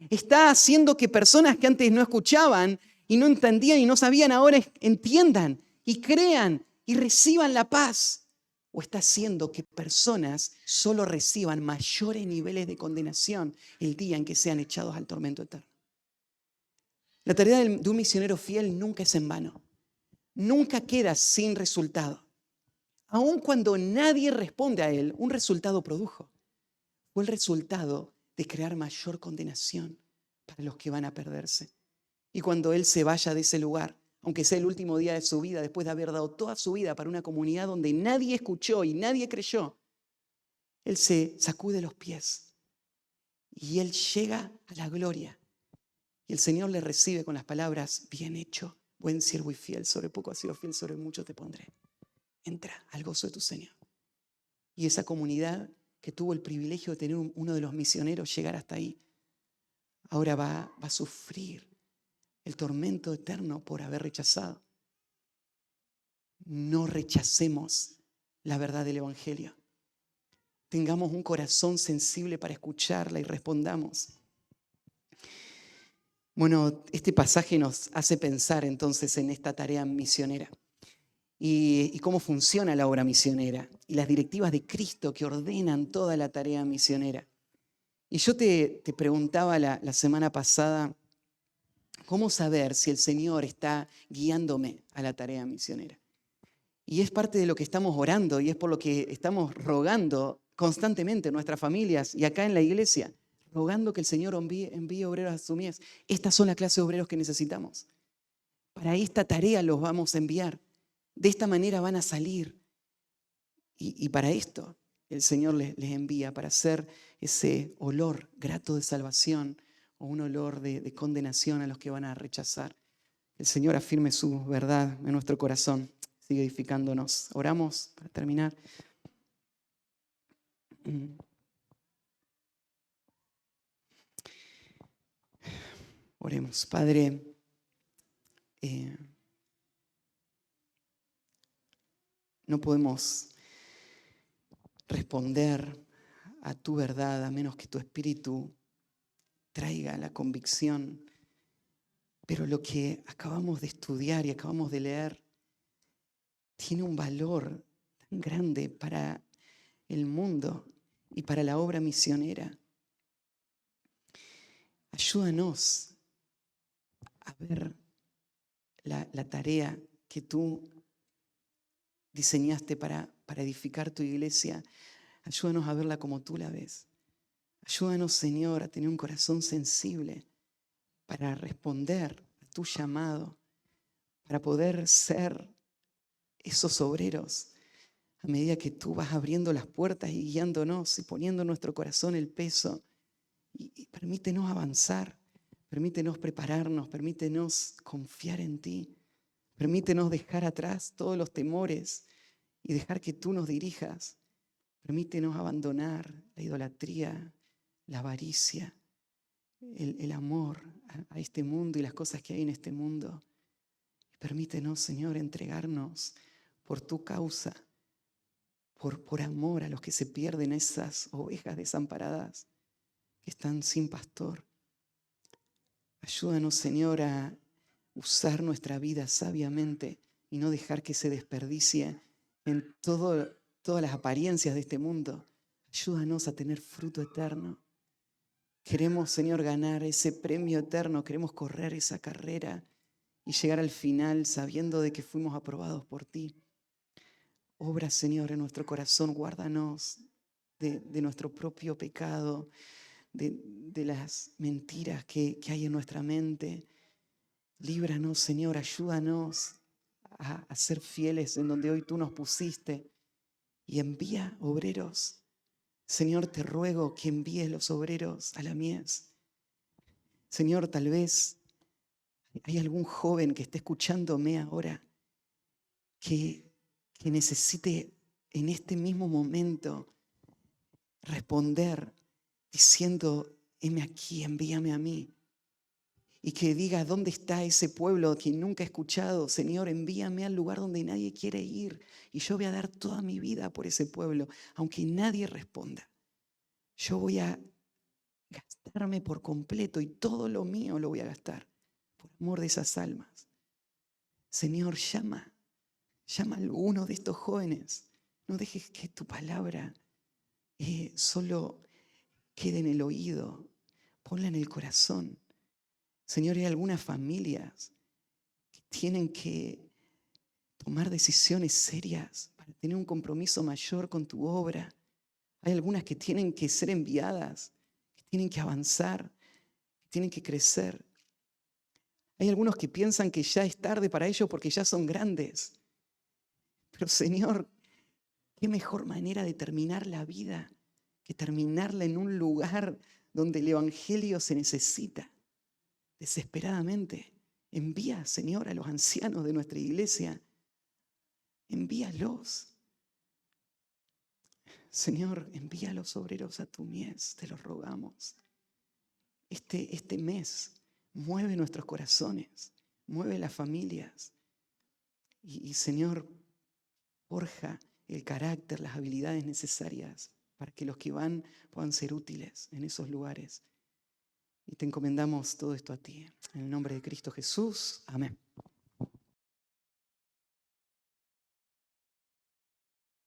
Está haciendo que personas que antes no escuchaban y no entendían y no sabían, ahora entiendan y crean y reciban la paz. O está haciendo que personas solo reciban mayores niveles de condenación el día en que sean echados al tormento eterno. La tarea de un misionero fiel nunca es en vano. Nunca queda sin resultado. Aun cuando nadie responde a él, un resultado produjo. Fue el resultado de crear mayor condenación para los que van a perderse. Y cuando él se vaya de ese lugar, aunque sea el último día de su vida, después de haber dado toda su vida para una comunidad donde nadie escuchó y nadie creyó, él se sacude los pies y él llega a la gloria. Y el Señor le recibe con las palabras: bien hecho, buen siervo y fiel, sobre poco has sido fiel, sobre mucho te pondré. Entra al gozo de tu Señor. Y esa comunidad que tuvo el privilegio de tener uno de los misioneros llegar hasta ahí, ahora va a sufrir el tormento eterno por haber rechazado. No rechacemos la verdad del Evangelio. Tengamos un corazón sensible para escucharla y respondamos. Bueno, este pasaje nos hace pensar entonces en esta tarea misionera y cómo funciona la obra misionera y las directivas de Cristo que ordenan toda la tarea misionera. Y yo te preguntaba la semana pasada, ¿cómo saber si el Señor está guiándome a la tarea misionera? Y es parte de lo que estamos orando y es por lo que estamos rogando constantemente en nuestras familias y acá en la iglesia, rogando que el Señor envíe obreros a su mies. Estas son la clase de obreros que necesitamos. Para esta tarea los vamos a enviar. De esta manera van a salir. Y para esto el Señor les envía, para hacer ese olor grato de salvación o un olor de condenación a los que van a rechazar. El Señor afirme su verdad en nuestro corazón, sigue edificándonos. Oramos para terminar. Oremos. Padre, no podemos responder a tu verdad a menos que tu Espíritu traiga la convicción. Pero lo que acabamos de estudiar y acabamos de leer tiene un valor tan grande para el mundo y para la obra misionera. Ayúdanos a ver la tarea que tú diseñaste para edificar tu iglesia. Ayúdanos a verla como tú la ves. Ayúdanos, Señor, a tener un corazón sensible para responder a tu llamado, para poder ser esos obreros a medida que tú vas abriendo las puertas y guiándonos y poniendo en nuestro corazón el peso. Y permítenos avanzar, permítenos prepararnos, permítenos confiar en ti, permítenos dejar atrás todos los temores y dejar que tú nos dirijas. Permítenos abandonar la idolatría, la avaricia, el amor a este mundo y las cosas que hay en este mundo. Permítenos, Señor, entregarnos por tu causa, por amor a los que se pierden, esas ovejas desamparadas que están sin pastor. Ayúdanos, Señor, a usar nuestra vida sabiamente y no dejar que se desperdicie en todas las apariencias de este mundo. Ayúdanos a tener fruto eterno. Queremos, Señor, ganar ese premio eterno. Queremos correr esa carrera y llegar al final sabiendo de que fuimos aprobados por ti. Obra, Señor, en nuestro corazón. Guárdanos de nuestro propio pecado, de las mentiras que hay en nuestra mente. Líbranos, Señor, ayúdanos a ser fieles en donde hoy tú nos pusiste y envía obreros. Señor, te ruego que envíes los obreros a la mies. Señor, tal vez hay algún joven que esté escuchándome ahora que necesite en este mismo momento responder diciendo: heme aquí, envíame a mí. Y que diga: ¿dónde está ese pueblo que nunca he escuchado? Señor, envíame al lugar donde nadie quiere ir. Y yo voy a dar toda mi vida por ese pueblo, aunque nadie responda. Yo voy a gastarme por completo y todo lo mío lo voy a gastar por amor de esas almas. Señor, llama a alguno de estos jóvenes. No dejes que tu palabra solo quede en el oído. Ponla en el corazón. Señor, hay algunas familias que tienen que tomar decisiones serias para tener un compromiso mayor con tu obra. Hay algunas que tienen que ser enviadas, que tienen que avanzar, que tienen que crecer. Hay algunos que piensan que ya es tarde para ellos porque ya son grandes. Pero, Señor, qué mejor manera de terminar la vida que terminarla en un lugar donde el evangelio se necesita desesperadamente. Envía, Señor, a los ancianos de nuestra iglesia. Envíalos. Señor, envía a los obreros a tu mies, te lo rogamos. Este mes mueve nuestros corazones, mueve las familias. Y Señor, forja el carácter, las habilidades necesarias para que los que van puedan ser útiles en esos lugares. Y te encomendamos todo esto a ti. En el nombre de Cristo Jesús. Amén.